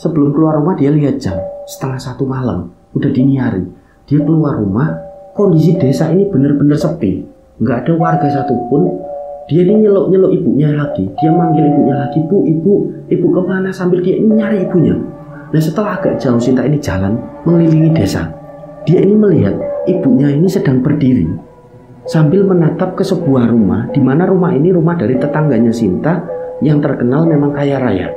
Sebelum keluar rumah dia lihat jam, 1:30 malam, udah dini hari. Dia keluar rumah, kondisi desa ini benar-benar sepi, nggak ada warga satupun. Dia ini nyeluk ibunya lagi, dia manggil ibunya lagi, ibu kemana, sambil dia ini nyari ibunya. Nah setelah agak jauh Sinta ini jalan mengelilingi desa. Dia ini melihat ibunya ini sedang berdiri sambil menatap ke sebuah rumah, di mana rumah ini rumah dari tetangganya Sinta yang terkenal memang kaya raya.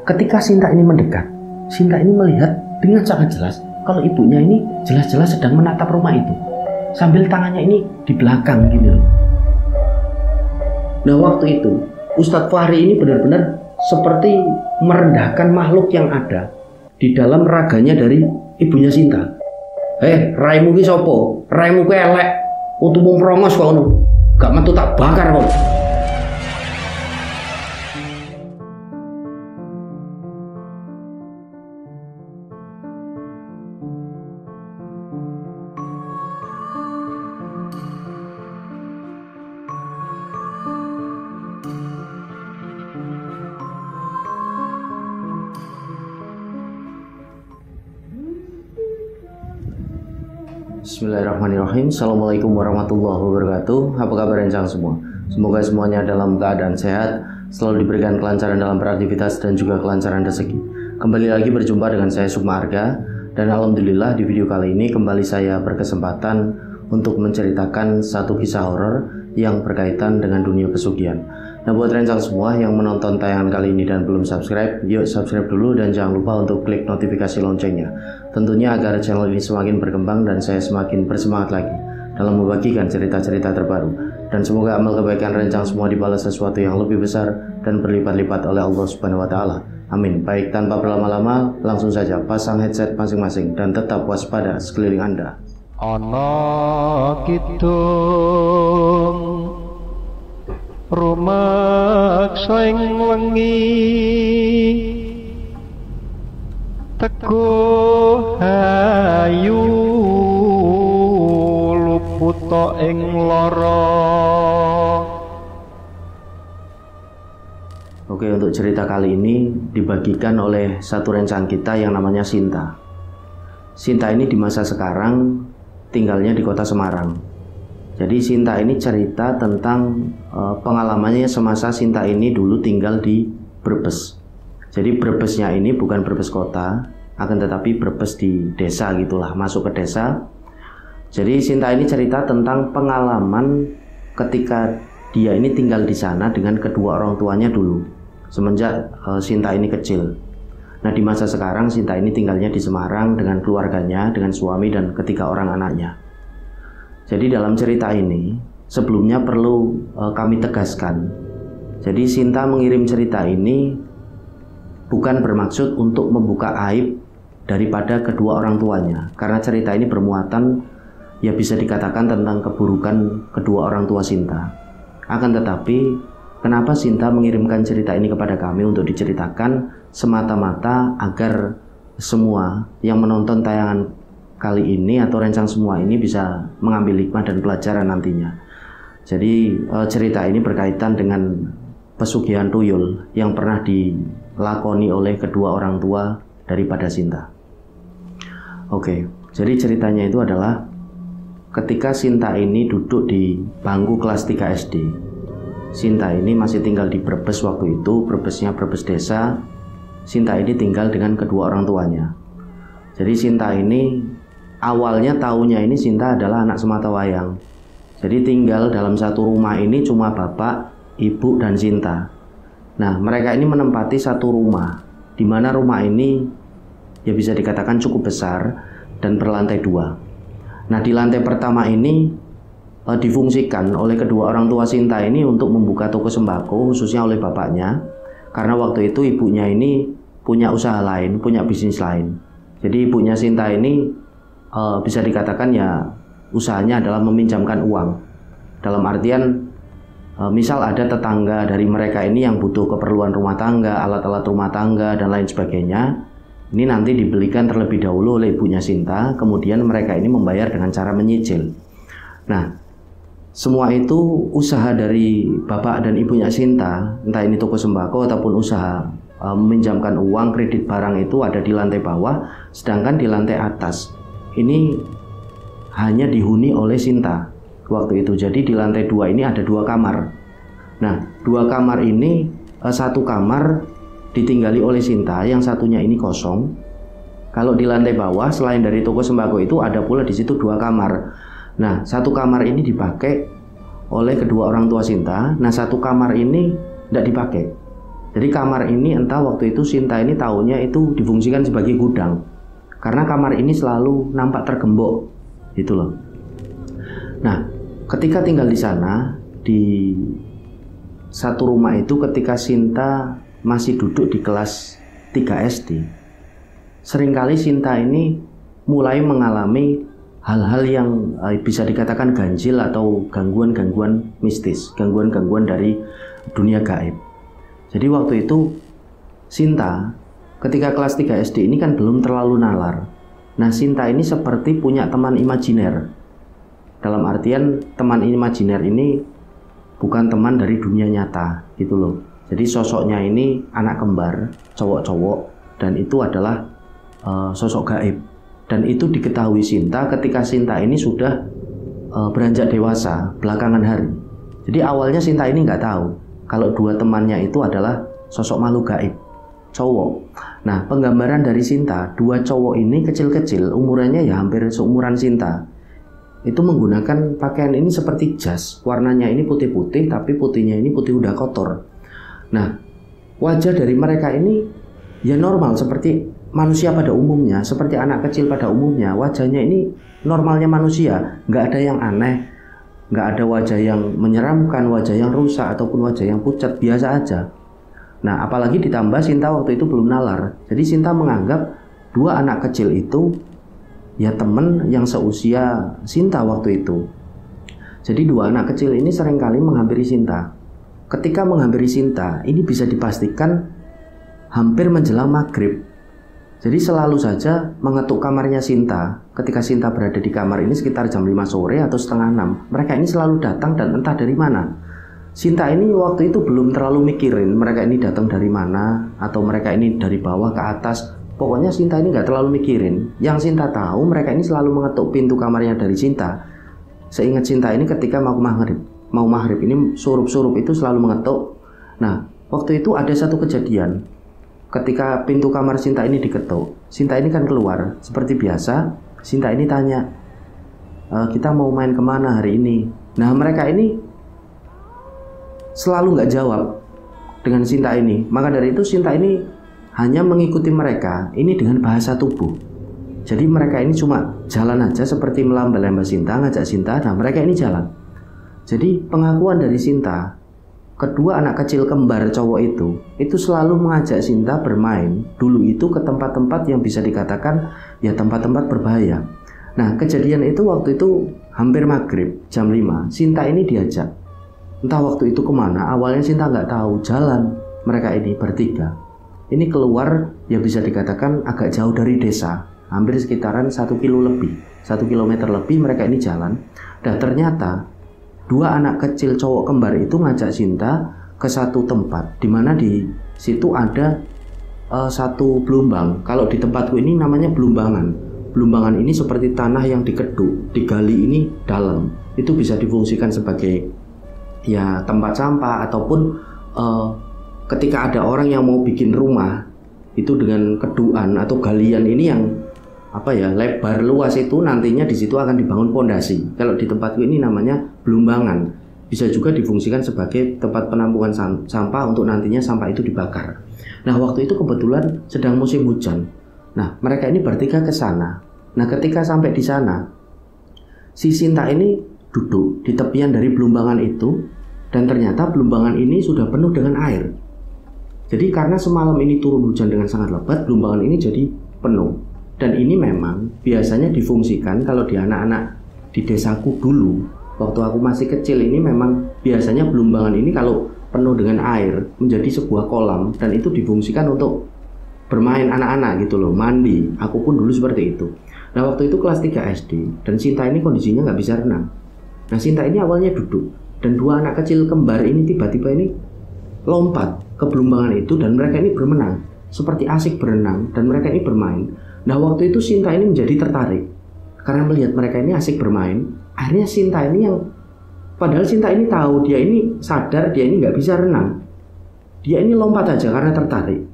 Ketika Sinta ini mendekat, Sinta ini melihat dengan sangat jelas kalau ibunya ini jelas-jelas sedang menatap rumah itu sambil tangannya ini di belakang gitu loh. Nah waktu itu Ustadz Fahri ini benar-benar seperti merendahkan makhluk yang ada di dalam raganya dari ibunya Sinta. Raimu ki sopo? Raimu ki elek, utumu prongos kok ngono. Gak metu tak bakar kok. Bismillahirrahmanirrahim. Assalamualaikum warahmatullahi wabarakatuh. Apa kabar rencang semua? Semoga semuanya dalam keadaan sehat, selalu diberikan kelancaran dalam beraktivitas dan juga kelancaran rezeki. Kembali lagi berjumpa dengan saya Sukma Arga, dan alhamdulillah di video kali ini kembali saya berkesempatan untuk menceritakan satu kisah horor yang berkaitan dengan dunia pesugihan. Nah buat rencang semua yang menonton tayangan kali ini dan belum subscribe, yuk subscribe dulu dan jangan lupa untuk klik notifikasi loncengnya. Tentunya agar channel ini semakin berkembang dan saya semakin bersemangat lagi dalam membagikan cerita-cerita terbaru. Dan semoga amal kebaikan rencang semua dibalas sesuatu yang lebih besar dan berlipat-lipat oleh Allah Subhanahu wa Ta'ala. Amin. Baik, tanpa berlama-lama, langsung saja pasang headset masing-masing dan tetap waspada sekeliling Anda. Ana kidung rumaksa ing wengi teguh ayu luput ing lara. Oke, untuk cerita kali ini dibagikan oleh satu rencang kita yang namanya Sinta. Sinta ini di masa sekarang tinggalnya di kota Semarang. Jadi Sinta ini cerita tentang pengalamannya semasa Sinta ini dulu tinggal di Brebes. Jadi Brebesnya ini bukan Brebes kota, akan tetapi Brebes di desa gitulah, masuk ke desa. Jadi Sinta ini cerita tentang pengalaman ketika dia ini tinggal di sana dengan kedua orang tuanya dulu, semenjak Sinta ini kecil. Nah di masa sekarang Sinta ini tinggalnya di Semarang dengan keluarganya, dengan suami dan ketiga orang anaknya. Jadi dalam cerita ini sebelumnya perlu kami tegaskan. Jadi Sinta mengirim cerita ini bukan bermaksud untuk membuka aib daripada kedua orang tuanya, karena cerita ini bermuatan ya bisa dikatakan tentang keburukan kedua orang tua Sinta. Akan tetapi kenapa Sinta mengirimkan cerita ini kepada kami untuk diceritakan semata-mata agar semua yang menonton tayangan kali ini atau rencang semua ini bisa mengambil hikmah dan pelajaran nantinya. Jadi cerita ini berkaitan dengan pesugihan tuyul yang pernah dilakoni oleh kedua orang tua daripada Sinta. Oke, jadi ceritanya itu adalah ketika Sinta ini duduk di bangku kelas 3 SD. Sinta ini masih tinggal di Brebes waktu itu, Brebesnya Brebes desa. Sinta ini tinggal dengan kedua orang tuanya. Jadi Sinta ini awalnya tahunya ini Sinta adalah anak sematawayang. Jadi tinggal dalam satu rumah ini cuma bapak, ibu, dan Sinta. Nah mereka ini menempati satu rumah, di mana rumah ini ya bisa dikatakan cukup besar dan berlantai 2. Nah di lantai pertama ini difungsikan oleh kedua orang tua Sinta ini untuk membuka toko sembako, khususnya oleh bapaknya, karena waktu itu ibunya ini punya usaha lain, punya bisnis lain. Jadi ibunya Sinta ini bisa dikatakan ya usahanya adalah meminjamkan uang. Dalam artian misal ada tetangga dari mereka ini yang butuh keperluan rumah tangga, alat-alat rumah tangga dan lain sebagainya, ini nanti dibelikan terlebih dahulu oleh ibunya Sinta, kemudian mereka ini membayar dengan cara menyicil. Nah semua itu usaha dari bapak dan ibunya Sinta, entah ini toko sembako ataupun usaha meminjamkan uang, kredit barang itu ada di lantai bawah, sedangkan di lantai atas ini hanya dihuni oleh Sinta waktu itu. Jadi di lantai 2 ini ada 2 kamar. Nah, 2 kamar ini, 1 kamar ditinggali oleh Sinta, yang satunya ini kosong. Kalau di lantai bawah selain dari toko sembako itu ada pula di situ 2 kamar. Nah, 1 kamar ini dipakai oleh kedua orang tua Sinta. Nah, 1 kamar ini tidak dipakai. Jadi kamar ini entah waktu itu Sinta ini tahunya itu difungsikan sebagai gudang, karena kamar ini selalu nampak tergembok gitu loh. Nah, ketika tinggal di sana di satu rumah itu, ketika Sinta masih duduk di kelas 3 SD, seringkali Sinta ini mulai mengalami hal-hal yang bisa dikatakan ganjil atau gangguan-gangguan mistis, gangguan-gangguan dari dunia gaib. Jadi waktu itu Sinta ketika kelas 3 SD ini kan belum terlalu nalar. Nah, Sinta ini seperti punya teman imajiner. Dalam artian teman imajiner ini bukan teman dari dunia nyata gitu loh. Jadi sosoknya ini anak kembar, cowok-cowok, dan itu adalah sosok gaib. Dan itu diketahui Sinta ketika Sinta ini sudah beranjak dewasa belakangan hari. Jadi awalnya Sinta ini nggak tahu kalau 2 temannya itu adalah sosok makhluk gaib, cowok. Nah, penggambaran dari Sinta, 2 cowok ini kecil-kecil, umurannya ya hampir seumuran Sinta. Itu menggunakan pakaian ini seperti jas, warnanya ini putih-putih, tapi putihnya ini putih udah kotor. Nah, wajah dari mereka ini ya normal seperti manusia pada umumnya, seperti anak kecil pada umumnya. Wajahnya ini normalnya manusia, nggak ada yang aneh, nggak ada wajah yang menyeramkan, wajah yang rusak ataupun wajah yang pucat, biasa aja. Nah, apalagi ditambah Sinta waktu itu belum nalar. Jadi Sinta menganggap 2 anak kecil itu ya teman yang seusia Sinta waktu itu. Jadi 2 anak kecil ini seringkali menghampiri Sinta. Ketika menghampiri Sinta, ini bisa dipastikan hampir menjelang maghrib. Jadi selalu saja mengetuk kamarnya Sinta. Ketika Sinta berada di kamar ini sekitar jam 5 sore atau setengah 6. Mereka ini selalu datang dan entah dari mana. Sinta ini waktu itu belum terlalu mikirin mereka ini datang dari mana atau mereka ini dari bawah ke atas. Pokoknya Sinta ini nggak terlalu mikirin. Yang Sinta tahu mereka ini selalu mengetuk pintu kamarnya dari Sinta. Seingat Sinta ini ketika mau maghrib ini surup-surup itu selalu mengetuk. Nah, waktu itu ada satu kejadian. Ketika pintu kamar Sinta ini diketuk, Sinta ini kan keluar seperti biasa. Sinta ini tanya, kita mau main kemana hari ini? Nah, mereka ini selalu nggak jawab dengan Sinta ini. Maka dari itu Sinta ini hanya mengikuti mereka ini dengan bahasa tubuh. Jadi mereka ini cuma jalan aja seperti melamba-lamba Sinta, ngajak Sinta. Nah, mereka ini jalan. Jadi pengakuan dari Sinta, kedua anak kecil kembar cowok itu selalu mengajak Sinta bermain dulu itu ke tempat-tempat yang bisa dikatakan ya tempat-tempat berbahaya. Nah, kejadian itu waktu itu hampir maghrib jam 5. Sinta ini diajak. Entah waktu itu kemana, awalnya Sinta nggak tahu, jalan mereka ini bertiga. Ini keluar ya bisa dikatakan agak jauh dari desa, hampir sekitaran 1 kilometer lebih mereka ini jalan. Dan ternyata 2 anak kecil cowok kembar itu ngajak Sinta ke satu tempat, di mana di situ ada satu belumbang. Kalau di tempatku ini namanya belumbangan. Belumbangan ini seperti tanah yang dikeduk, digali ini dalam. Itu bisa difungsikan sebagai ya tempat sampah ataupun ketika ada orang yang mau bikin rumah itu dengan keduan atau galian ini yang lebar luas itu nantinya di situ akan dibangun pondasi. Kalau di tempatku ini namanya belumbangan. Bisa juga difungsikan sebagai tempat penampungan sampah untuk nantinya sampah itu dibakar. Nah, waktu itu kebetulan sedang musim hujan. Nah, mereka ini bertiga ke sana. Nah, ketika sampai di sana, si Sinta ini duduk di tepian dari belumbangan itu dan ternyata belumbangan ini sudah penuh dengan air. Jadi karena semalam ini turun hujan dengan sangat lebat, belumbangan ini jadi penuh. Dan ini memang biasanya difungsikan kalau di anak-anak di desaku dulu, waktu aku masih kecil ini memang biasanya belumbangan ini kalau penuh dengan air menjadi sebuah kolam dan itu difungsikan untuk bermain anak-anak gitu loh, mandi. Aku pun dulu seperti itu. Nah, waktu itu kelas 3 SD dan Sinta ini kondisinya nggak bisa renang. Nah, Sinta ini awalnya duduk dan 2 anak kecil kembar ini tiba-tiba ini lompat ke Blumbangan itu dan mereka ini bermenang, seperti asik berenang dan mereka ini bermain. Nah waktu itu Sinta ini menjadi tertarik karena melihat mereka ini asik bermain. Akhirnya Sinta ini padahal Sinta ini tahu, dia ini sadar dia ini nggak bisa renang, dia ini lompat aja karena tertarik.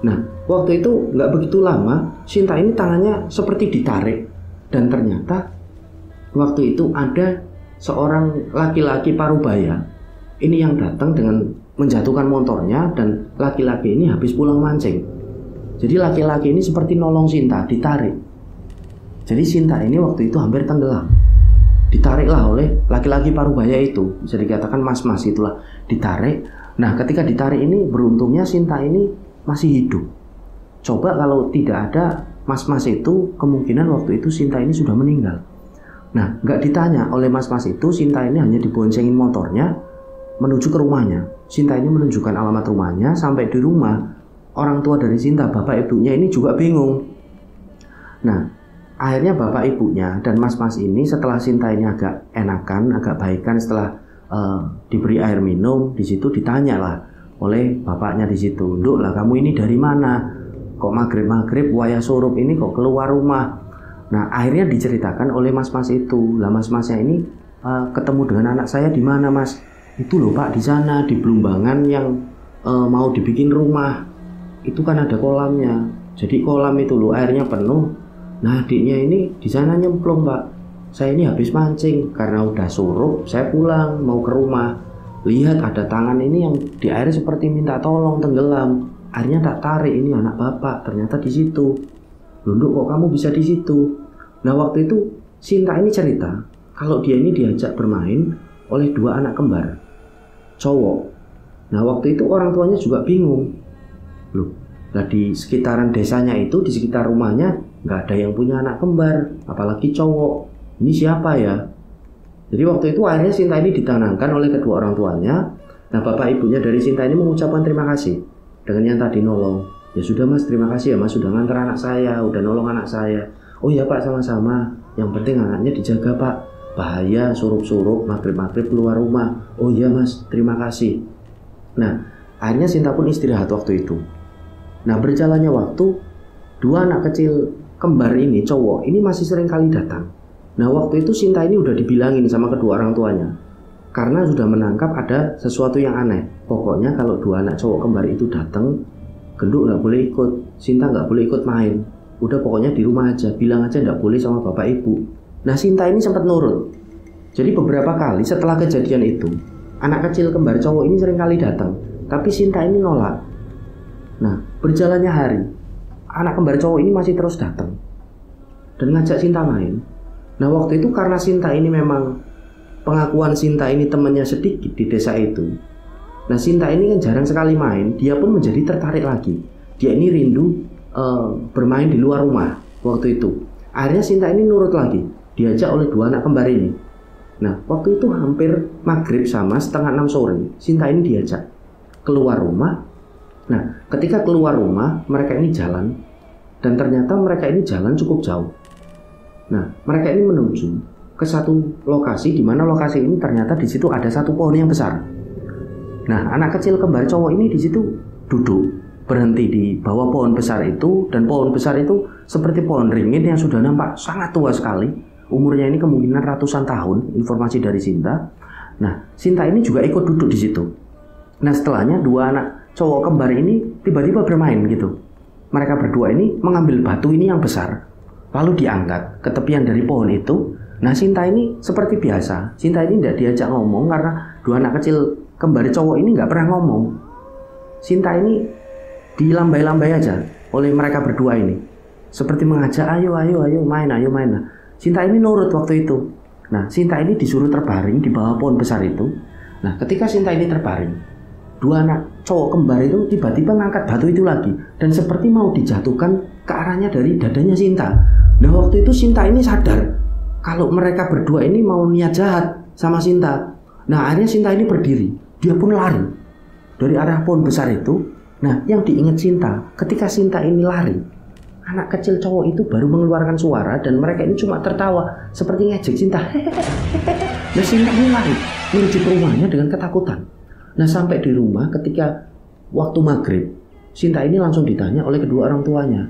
Nah waktu itu nggak begitu lama Sinta ini tangannya seperti ditarik dan ternyata waktu itu ada seorang laki-laki parubaya ini yang datang dengan menjatuhkan motornya dan laki-laki ini habis pulang mancing. Jadi laki-laki ini seperti nolong Sinta, ditarik. Jadi Sinta ini waktu itu hampir tenggelam. Ditariklah oleh laki-laki parubaya itu, bisa dikatakan mas-mas itulah, ditarik. Nah ketika ditarik ini beruntungnya Sinta ini masih hidup. Coba kalau tidak ada mas-mas itu, kemungkinan waktu itu Sinta ini sudah meninggal. Nah nggak ditanya oleh mas-mas itu, Sinta ini hanya diboncengin motornya menuju ke rumahnya. Sinta ini menunjukkan alamat rumahnya. Sampai di rumah, orang tua dari Sinta, bapak ibunya ini juga bingung. Nah akhirnya bapak ibunya dan mas-mas ini setelah Sinta ini agak enakan, agak baikan, setelah diberi air minum, di situ ditanya lah oleh bapaknya di situ, "Nduk lah kamu ini dari mana? Kok maghrib wayah surup ini kok keluar rumah?" Nah akhirnya diceritakan oleh mas-mas itu. Lah mas-masnya ini ketemu dengan anak saya di mana mas? Itu loh pak, di sana di Blumbangan yang mau dibikin rumah. Itu kan ada kolamnya. Jadi kolam itu loh airnya penuh. Nah adiknya ini di sana nyemplung pak. Saya ini habis mancing karena udah surup, saya pulang mau ke rumah. Lihat ada tangan ini yang di air seperti minta tolong, tenggelam. Akhirnya tak tarik, ini anak bapak, ternyata di situ. Lunduk kok kamu bisa di situ? Nah waktu itu Sinta ini cerita kalau dia ini diajak bermain oleh 2 anak kembar cowok. Nah waktu itu orang tuanya juga bingung. Loh, nah di sekitaran desanya itu, di sekitar rumahnya nggak ada yang punya anak kembar, apalagi cowok. Ini siapa ya? Jadi waktu itu akhirnya Sinta ini ditenangkan oleh kedua orang tuanya. Nah bapak ibunya dari Sinta ini mengucapkan terima kasih dengan yang tadi nolong. Ya sudah mas, terima kasih ya mas sudah nganter anak saya, udah nolong anak saya. Oh iya pak, sama-sama. Yang penting anaknya dijaga pak, bahaya surup-surup maghrib-maghrib keluar rumah. Oh iya mas, terima kasih. Nah akhirnya Sinta pun istirahat waktu itu. Nah berjalannya waktu, 2 anak kecil kembar ini cowok ini masih sering kali datang. Nah waktu itu Sinta ini udah dibilangin sama kedua orang tuanya, karena sudah menangkap ada sesuatu yang aneh. Pokoknya kalau 2 anak cowok kembar itu datang, Genduk nggak boleh ikut, Sinta nggak boleh ikut main. Udah pokoknya di rumah aja, bilang aja nggak boleh sama bapak ibu. Nah Sinta ini sempat nurut. Jadi beberapa kali setelah kejadian itu, anak kecil kembar cowok ini sering kali datang, tapi Sinta ini nolak. Nah berjalannya hari, anak kembar cowok ini masih terus datang dan ngajak Sinta main. Nah waktu itu karena Sinta ini memang pengakuan Sinta ini temannya sedikit di desa itu. Nah Sinta ini kan jarang sekali main, dia pun menjadi tertarik lagi. Dia ini rindu bermain di luar rumah waktu itu. Akhirnya Sinta ini nurut lagi, diajak oleh 2 anak kembar ini. Nah waktu itu hampir maghrib sama setengah 6 sore, Sinta ini diajak keluar rumah. Nah ketika keluar rumah, mereka ini jalan, dan ternyata mereka ini jalan cukup jauh. Nah mereka ini menuju ke satu lokasi, di mana lokasi ini ternyata di situ ada satu pohon yang besar. Nah anak kecil kembar cowok ini di situ duduk, berhenti di bawah pohon besar itu, dan pohon besar itu seperti pohon ringin yang sudah nampak sangat tua sekali. Umurnya ini kemungkinan ratusan tahun, informasi dari Sinta. Nah Sinta ini juga ikut duduk di situ. Nah setelahnya 2 anak cowok kembar ini tiba-tiba bermain gitu. Mereka berdua ini mengambil batu ini yang besar, lalu diangkat ke tepian dari pohon itu. Nah Sinta ini seperti biasa, Sinta ini tidak diajak ngomong karena 2 anak kecil kembar cowok ini nggak pernah ngomong. Sinta ini dilambai-lambai aja oleh mereka berdua ini, seperti mengajak ayo main. Nah Sinta ini nurut waktu itu. Nah Sinta ini disuruh terbaring di bawah pohon besar itu. Nah ketika Sinta ini terbaring, 2 anak cowok kembar itu tiba-tiba ngangkat batu itu lagi dan seperti mau dijatuhkan ke arahnya dari dadanya Sinta. Nah waktu itu Sinta ini sadar kalau mereka berdua ini mau niat jahat sama Sinta. Nah akhirnya Sinta ini berdiri, dia pun lari dari arah pohon besar itu. Nah yang diingat Sinta, ketika Sinta ini lari, anak kecil cowok itu baru mengeluarkan suara dan mereka ini cuma tertawa seperti ngejek Sinta. Nah Sinta ini lari menuju ke rumahnya dengan ketakutan. Nah sampai di rumah, ketika waktu maghrib, Sinta ini langsung ditanya oleh kedua orang tuanya,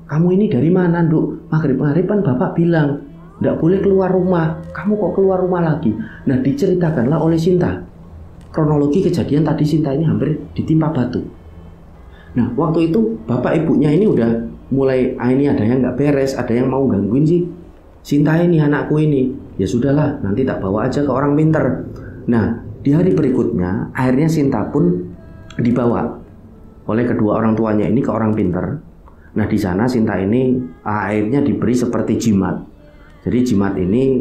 kamu ini dari mana, Nduk? Maghrib-maghrib kan bapak bilang nggak boleh keluar rumah, kamu kok keluar rumah lagi? Nah, diceritakanlah oleh Sinta kronologi kejadian tadi. Sinta ini hampir ditimpa batu. Nah, waktu itu bapak ibunya ini udah mulai, ini ada yang nggak beres, ada yang mau gangguin sih Sinta ini, anakku ini. Ya sudahlah, nanti tak bawa aja ke orang pinter. Nah, di hari berikutnya akhirnya Sinta pun dibawa oleh kedua orang tuanya ini ke orang pinter. Nah, di sana Sinta ini akhirnya diberi seperti jimat. Jadi jimat ini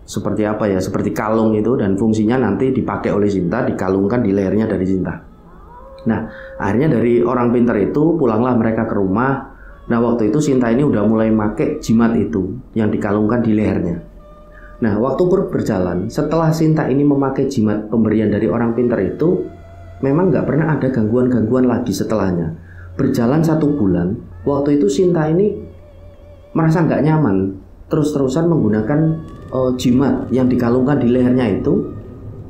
seperti apa ya, seperti kalung itu, dan fungsinya nanti dipakai oleh Sinta, dikalungkan di lehernya dari Sinta. Nah, akhirnya dari orang pinter itu pulanglah mereka ke rumah. Nah, waktu itu Sinta ini udah mulai pakai jimat itu yang dikalungkan di lehernya. Nah, waktu berjalan, setelah Sinta ini memakai jimat pemberian dari orang pinter itu, memang nggak pernah ada gangguan-gangguan lagi setelahnya. Berjalan 1 bulan, waktu itu Sinta ini merasa nggak nyaman, terus-terusan menggunakan jimat yang dikalungkan di lehernya itu.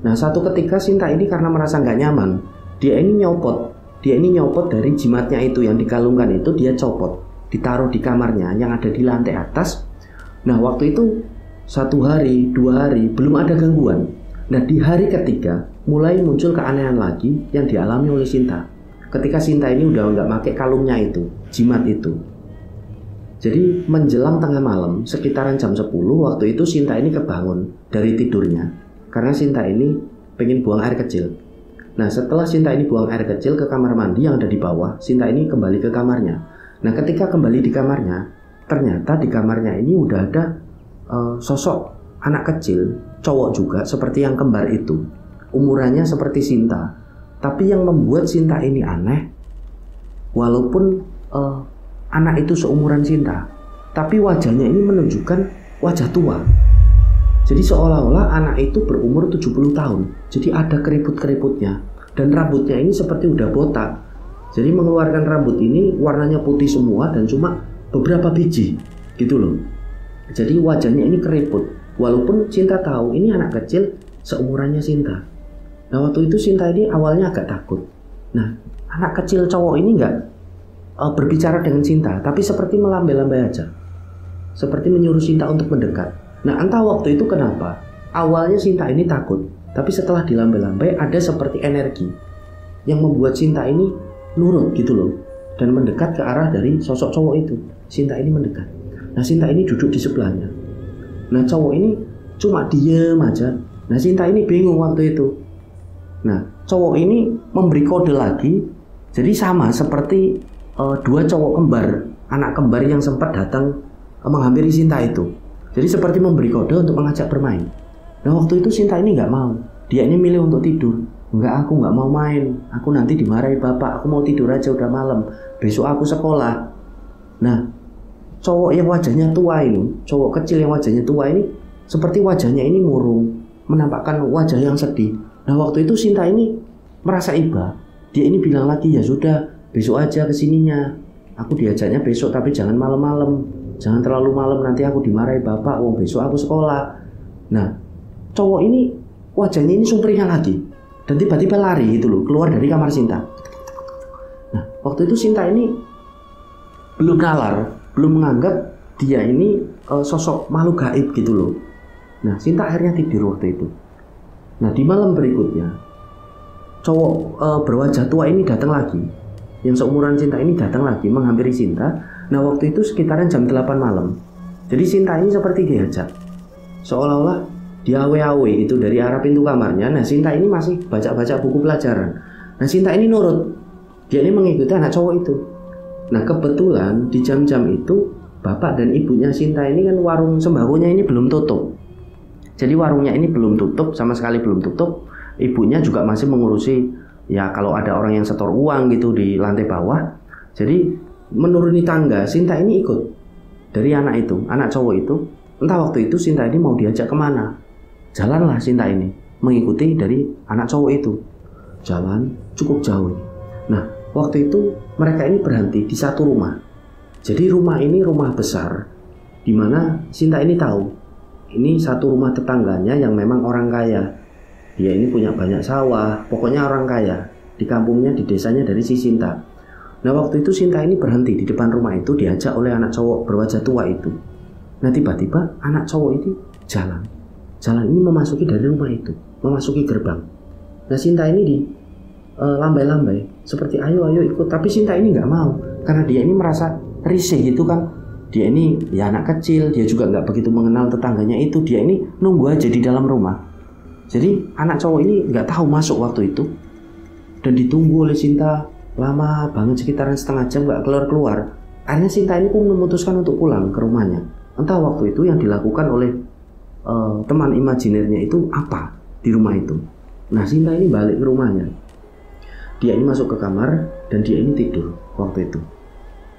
Nah, satu ketika Sinta ini karena merasa nggak nyaman, dia ini nyopot dari jimatnya itu yang dikalungkan itu, dia copot, ditaruh di kamarnya yang ada di lantai atas. Nah, waktu itu 1 hari, 2 hari belum ada gangguan. Nah, di hari ketiga mulai muncul keanehan lagi yang dialami oleh Sinta. Ketika Sinta ini udah nggak pakai kalungnya itu, jimat itu. Jadi menjelang tengah malam, sekitaran jam 10, waktu itu Sinta ini kebangun dari tidurnya karena Sinta ini pengen buang air kecil. Nah, setelah Sinta ini buang air kecil ke kamar mandi yang ada di bawah, Sinta ini kembali ke kamarnya. Nah, ketika kembali di kamarnya, ternyata di kamarnya ini udah ada sosok anak kecil, cowok juga seperti yang kembar itu. Umurannya seperti Sinta. Tapi yang membuat Sinta ini aneh, walaupun anak itu seumuran Sinta, tapi wajahnya ini menunjukkan wajah tua. Jadi seolah-olah anak itu berumur 70 tahun. Jadi ada keriput-keriputnya. Dan rambutnya ini seperti udah botak. Jadi mengeluarkan rambut ini warnanya putih semua dan cuma beberapa biji gitu loh. Jadi wajahnya ini keriput. Walaupun Sinta tahu ini anak kecil seumurannya Sinta. Nah, waktu itu Sinta ini awalnya agak takut. Nah, anak kecil cowok ini nggak berbicara dengan Sinta, tapi seperti melambai-lambai aja. Seperti menyuruh Sinta untuk mendekat. Nah, entah waktu itu kenapa, awalnya Sinta ini takut, tapi setelah dilambai-lambai ada seperti energi yang membuat Sinta ini nurut gitu loh, dan mendekat ke arah dari sosok cowok itu. Sinta ini mendekat. Nah, Sinta ini duduk di sebelahnya. Nah, cowok ini cuma diem aja. Nah, Sinta ini bingung waktu itu. Nah, cowok ini memberi kode lagi. Jadi sama seperti 2 cowok kembar, anak kembar yang sempat datang menghampiri Sinta itu. Jadi seperti memberi kode untuk mengajak bermain. Nah, waktu itu Sinta ini nggak mau. Dia ini milih untuk tidur. Enggak, aku nggak mau main. Aku nanti dimarahi bapak. Aku mau tidur aja, udah malam. Besok aku sekolah. Nah, cowok yang wajahnya tua ini, cowok kecil yang wajahnya tua ini, seperti wajahnya ini murung, menampakkan wajah yang sedih. Nah, waktu itu Sinta ini merasa iba. Dia ini bilang lagi, ya sudah, besok aja kesininya. Aku diajaknya besok, tapi jangan malam-malam. Jangan terlalu malam, nanti aku dimarahi bapak. Wong besok aku sekolah. Nah, cowok ini wajahnya ini sumringah lagi. Dan tiba-tiba lari gitu loh, keluar dari kamar Sinta. Nah, waktu itu Sinta ini belum nalar, belum menganggap dia ini sosok makhluk gaib gitu loh. Nah, Sinta akhirnya tidur waktu itu. Nah, di malam berikutnya, cowok berwajah tua ini datang lagi. Yang seumuran Sinta ini datang lagi menghampiri Sinta. Nah, waktu itu sekitaran jam 8 malam. Jadi Sinta ini seperti diajak, seolah-olah dia awe-awe itu dari arah pintu kamarnya. Nah, Sinta ini masih baca-baca buku pelajaran. Nah, Sinta ini nurut. Dia ini mengikuti anak cowok itu. Nah, kebetulan di jam-jam itu bapak dan ibunya Sinta ini kan warung sembakonya ini belum tutup. Jadi warungnya ini belum tutup, sama sekali belum tutup. Ibunya juga masih mengurusi, ya kalau ada orang yang setor uang gitu di lantai bawah. Jadi menuruni tangga, Sinta ini ikut dari anak itu, anak cowok itu. Entah waktu itu Sinta ini mau diajak kemana. Jalanlah Sinta ini mengikuti dari anak cowok itu. Jalan cukup jauh. Nah, waktu itu mereka ini berhenti di satu rumah. Jadi rumah ini rumah besar, di mana Sinta ini tahu ini satu rumah tetangganya yang memang orang kaya. Dia ini punya banyak sawah, pokoknya orang kaya. di kampungnya, di desanya dari si Sinta. Nah waktu itu Sinta ini berhenti di depan rumah itu, diajak oleh anak cowok berwajah tua itu. Nah tiba-tiba anak cowok itu jalan ini memasuki dari rumah itu, memasuki gerbang. Nah Sinta ini di lambai-lambai seperti ayo ikut, tapi Sinta ini nggak mau karena dia ini merasa risih gitu kan. Dia ini ya anak kecil, dia juga nggak begitu mengenal tetangganya itu, dia ini nunggu aja di dalam rumah. Jadi anak cowok ini nggak tahu masuk waktu itu dan ditunggu oleh Sinta lama banget, sekitaran setengah jam nggak keluar. Akhirnya Sinta ini pun memutuskan untuk pulang ke rumahnya. Entah waktu itu yang dilakukan oleh teman imajinirnya itu apa di rumah itu. Nah Sinta ini balik ke rumahnya, dia ini masuk ke kamar dan dia ini tidur waktu itu.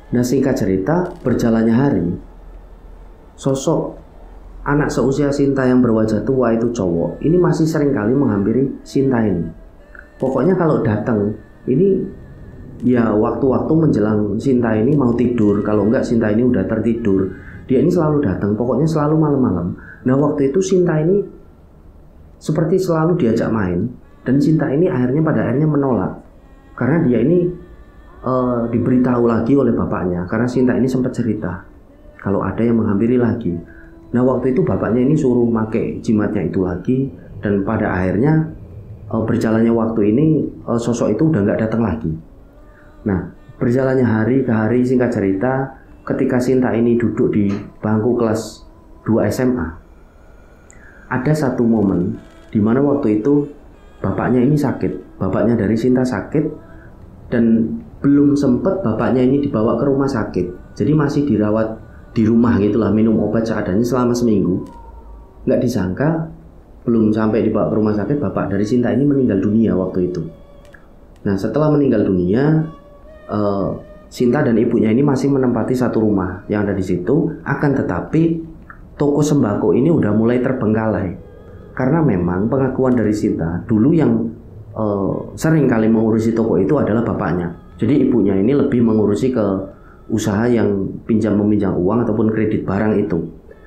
Nah singkat cerita, berjalannya hari, sosok anak seusia Sinta yang berwajah tua itu cowok ini masih sering kali menghampiri Sinta ini. Pokoknya kalau datang ini ya waktu-waktu menjelang Sinta ini mau tidur, kalau enggak Sinta ini udah tertidur, dia ini selalu datang, pokoknya selalu malam-malam. Nah waktu itu Sinta ini seperti selalu diajak main, dan Sinta ini pada akhirnya menolak karena dia ini diberitahu lagi oleh bapaknya, karena Sinta ini sempat cerita kalau ada yang menghampiri lagi. Nah waktu itu bapaknya ini suruh pakai jimatnya itu lagi, dan pada akhirnya berjalannya waktu ini sosok itu udah nggak datang lagi. Nah berjalannya hari ke hari, singkat cerita, ketika Sinta ini duduk di bangku kelas 2 SMA, ada satu momen di mana waktu itu bapaknya ini sakit, bapaknya dari Sinta sakit, dan belum sempat bapaknya ini dibawa ke rumah sakit, jadi masih dirawat di rumah gitulah, minum obat seadanya selama seminggu. Nggak disangka belum sampai dibawa ke rumah sakit, bapak dari Sinta ini meninggal dunia waktu itu. Nah setelah meninggal dunia, Sinta dan ibunya ini masih menempati satu rumah yang ada di situ. Akan tetapi toko sembako ini udah mulai terbengkalai, karena memang pengakuan dari Sinta dulu yang sering kali mengurusi toko itu adalah bapaknya. Jadi ibunya ini lebih mengurusi ke usaha yang pinjam-meminjam uang ataupun kredit barang itu.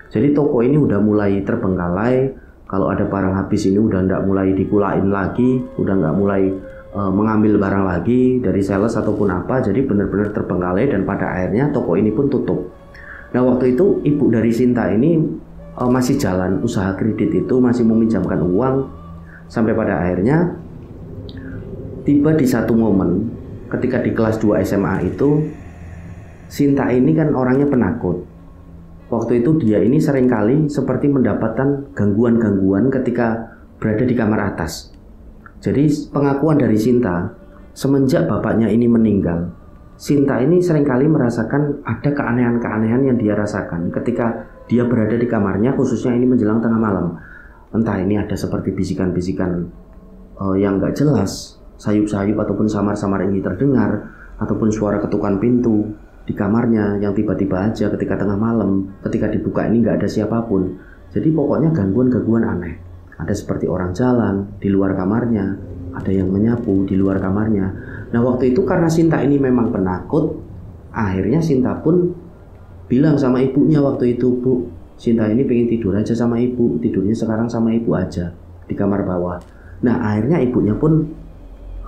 Jadi toko ini udah mulai terbengkalai. Kalau ada barang habis ini udah nggak mulai dikulain lagi, udah nggak mulai mengambil barang lagi dari sales ataupun apa. Jadi benar-benar terbengkalai, dan pada akhirnya toko ini pun tutup. Nah waktu itu ibu dari Sinta ini masih jalan usaha kredit itu, masih meminjamkan uang, sampai pada akhirnya tiba di satu momen ketika di kelas 2 SMA itu, Sinta ini kan orangnya penakut. Waktu itu dia ini seringkali seperti mendapatkan gangguan-gangguan ketika berada di kamar atas. Jadi pengakuan dari Sinta, semenjak bapaknya ini meninggal, Sinta ini seringkali merasakan ada keanehan-keanehan yang dia rasakan ketika dia berada di kamarnya, khususnya ini menjelang tengah malam. Entah ini ada seperti bisikan-bisikan yang gak jelas, sayup-sayup ataupun samar-samar ini terdengar, ataupun suara ketukan pintu di kamarnya yang tiba-tiba aja ketika tengah malam, ketika dibuka ini nggak ada siapapun. Jadi pokoknya gangguan-gangguan aneh. Ada seperti orang jalan di luar kamarnya, ada yang menyapu di luar kamarnya. Nah waktu itu karena Sinta ini memang penakut, akhirnya Sinta pun bilang sama ibunya waktu itu, "Bu, Sinta ini pengen tidur aja sama ibu, tidurnya sekarang sama ibu aja di kamar bawah." Nah akhirnya ibunya pun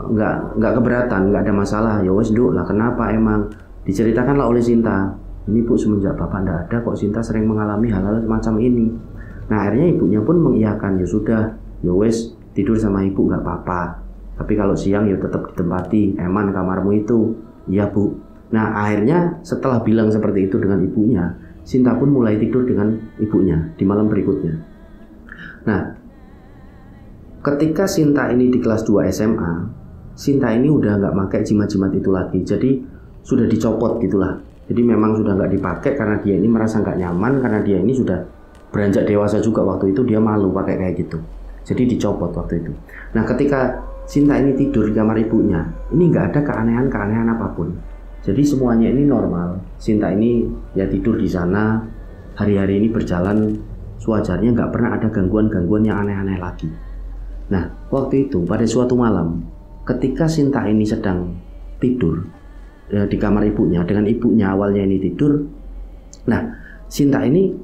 nggak keberatan, nggak ada masalah. Ya wes Duk lah, kenapa emang? Diceritakanlah oleh Sinta, "Ini Bu, semenjak bapak nggak ada kok Sinta sering mengalami hal-hal semacam ini." Nah akhirnya ibunya pun mengiyakan, "Ya sudah, ya wes tidur sama ibu nggak apa-apa, tapi kalau siang ya tetap ditempati eman kamarmu itu." "Iya Bu." Nah akhirnya setelah bilang seperti itu dengan ibunya, Sinta pun mulai tidur dengan ibunya di malam berikutnya. Nah ketika Sinta ini di kelas 2 SMA, Sinta ini udah nggak pakai jimat-jimat itu lagi, jadi sudah dicopot gitulah. Jadi memang sudah nggak dipakai karena dia ini merasa nggak nyaman, karena dia ini sudah beranjak dewasa juga waktu itu, dia malu pakai kayak gitu. Jadi dicopot waktu itu. Nah ketika Sinta ini tidur di kamar ibunya, ini nggak ada keanehan-keanehan apapun. Jadi semuanya ini normal. Sinta ini ya tidur di sana, hari-hari ini berjalan sewajarnya, nggak pernah ada gangguan-gangguan yang aneh-aneh lagi. Nah waktu itu pada suatu malam, ketika Sinta ini sedang tidur di kamar ibunya, dengan ibunya awalnya ini tidur. Nah Sinta ini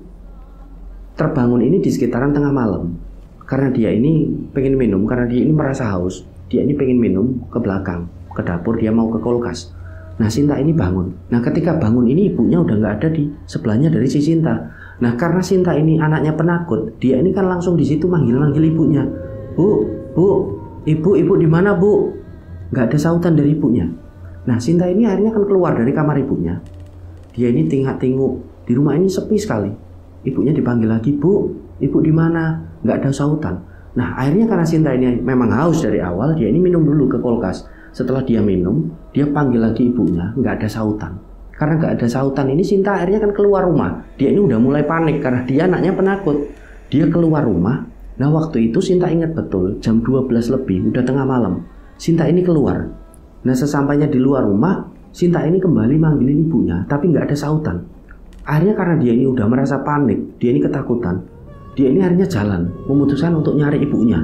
terbangun ini di sekitaran tengah malam, karena dia ini pengen minum, karena dia ini merasa haus. dia ini pengen minum ke belakang, ke dapur, dia mau ke kulkas. Nah Sinta ini bangun. Nah ketika bangun ini ibunya udah nggak ada di sebelahnya dari si Sinta. Nah karena Sinta ini anaknya penakut, dia ini kan langsung di situ manggil ibunya. Bu, ibu di mana bu? Nggak ada sautan dari ibunya. Nah Sinta ini akhirnya kan keluar dari kamar ibunya. Dia ini tengok di rumah ini sepi sekali. Ibunya dipanggil lagi, bu, ibu di mana? Nggak ada sautan. Nah akhirnya karena Sinta ini memang haus dari awal, dia ini minum dulu ke kulkas. Setelah dia minum, dia panggil lagi ibunya, nggak ada sautan. Karena nggak ada sautan ini, Sinta akhirnya kan keluar rumah. Dia ini udah mulai panik karena dia anaknya penakut. Dia keluar rumah. Nah waktu itu Sinta ingat betul, jam 12 lebih, udah tengah malam. Sinta ini keluar. Nah sesampainya di luar rumah, Sinta ini kembali manggilin ibunya, tapi nggak ada sautan. Akhirnya karena dia ini udah merasa panik, dia ini ketakutan. Dia ini akhirnya jalan, memutuskan untuk nyari ibunya.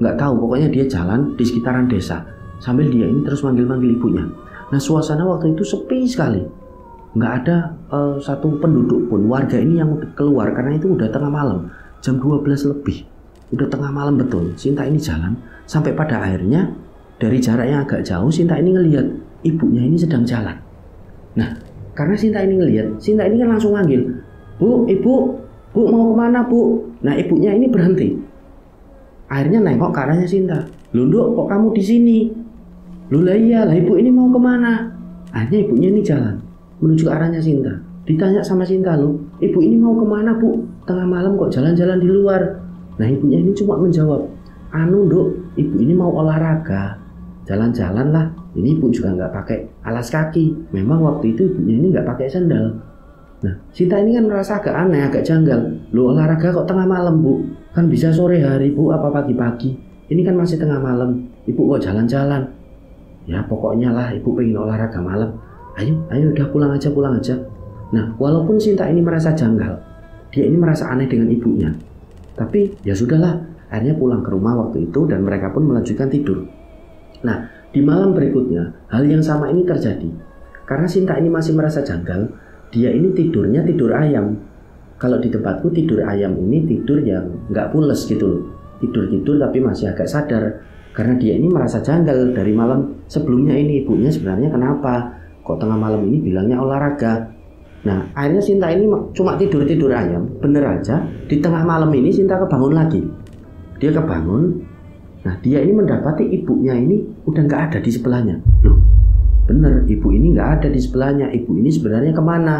Nggak tahu, pokoknya dia jalan di sekitaran desa. Sambil dia ini terus manggil-manggil ibunya. Nah suasana waktu itu sepi sekali. Nggak ada satu penduduk pun, warga ini yang keluar karena itu udah tengah malam. Jam 12 lebih. Udah tengah malam betul. Sinta ini jalan. Sampai pada akhirnya dari jarak yang agak jauh, Sinta ini ngelihat ibunya ini sedang jalan. Nah karena Sinta ini ngelihat, Sinta ini kan langsung manggil, bu, ibu mau kemana bu? Nah ibunya ini berhenti. Akhirnya nengok ke arahnya Sinta. Loh Nduk, kok kamu di sini? Loh lah iya, lah ibu ini mau kemana? Akhirnya ibunya ini jalan menuju ke arahnya Sinta. Ditanya sama Sinta, loh ibu ini mau kemana bu? Tengah malam kok jalan-jalan di luar. Nah ibunya ini cuma menjawab, anu Nduk, ibu ini mau olahraga, jalan-jalan lah. Ini ibu juga nggak pakai alas kaki. Memang waktu itu ibunya ini nggak pakai sandal. Nah Sinta ini kan merasa agak aneh, agak janggal. Loh olahraga kok tengah malam bu? Kan bisa sore hari bu, apa pagi-pagi? Ini kan masih tengah malam, ibu kok jalan-jalan? Ya pokoknya lah ibu pengen olahraga malam. Ayo udah pulang aja. Nah walaupun Sinta ini merasa janggal, dia ini merasa aneh dengan ibunya, tapi ya sudahlah, akhirnya pulang ke rumah waktu itu dan mereka pun melanjutkan tidur. Nah di malam berikutnya hal yang sama ini terjadi. Karena Sinta ini masih merasa janggal, dia ini tidurnya tidur ayam. Kalau di tempatku tidur ayam ini tidur yang nggak pules gitu loh. Tidur tapi masih agak sadar. Karena dia ini merasa janggal dari malam sebelumnya ini. Ibunya sebenarnya kenapa? Kok tengah malam ini bilangnya olahraga? Nah akhirnya Sinta ini cuma tidur ayam. Bener aja di tengah malam ini Sinta kebangun lagi. Dia kebangun. Nah dia ini mendapati ibunya ini udah nggak ada di sebelahnya. Loh bener, ibu ini nggak ada di sebelahnya. Ibu ini sebenarnya kemana?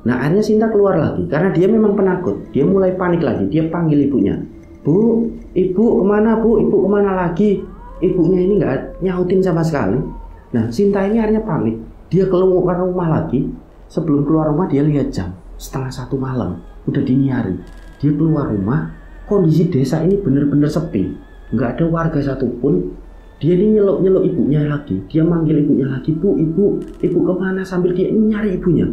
Nah akhirnya Sinta keluar lagi. Karena dia memang penakut. Dia mulai panik lagi. Dia panggil ibunya, bu, ibu kemana bu? Ibu kemana lagi? Ibunya ini nggak nyautin sama sekali. Nah Sinta ini akhirnya panik. Dia keluar rumah lagi. Sebelum keluar rumah dia lihat jam 1:30 malam. Udah dini hari. Dia keluar rumah. Kondisi desa ini benar-benar sepi. Nggak ada warga satupun. Dia ini nyeluk ibunya lagi. Dia manggil ibunya lagi, bu, ibu kemana? Sambil dia ini nyari ibunya.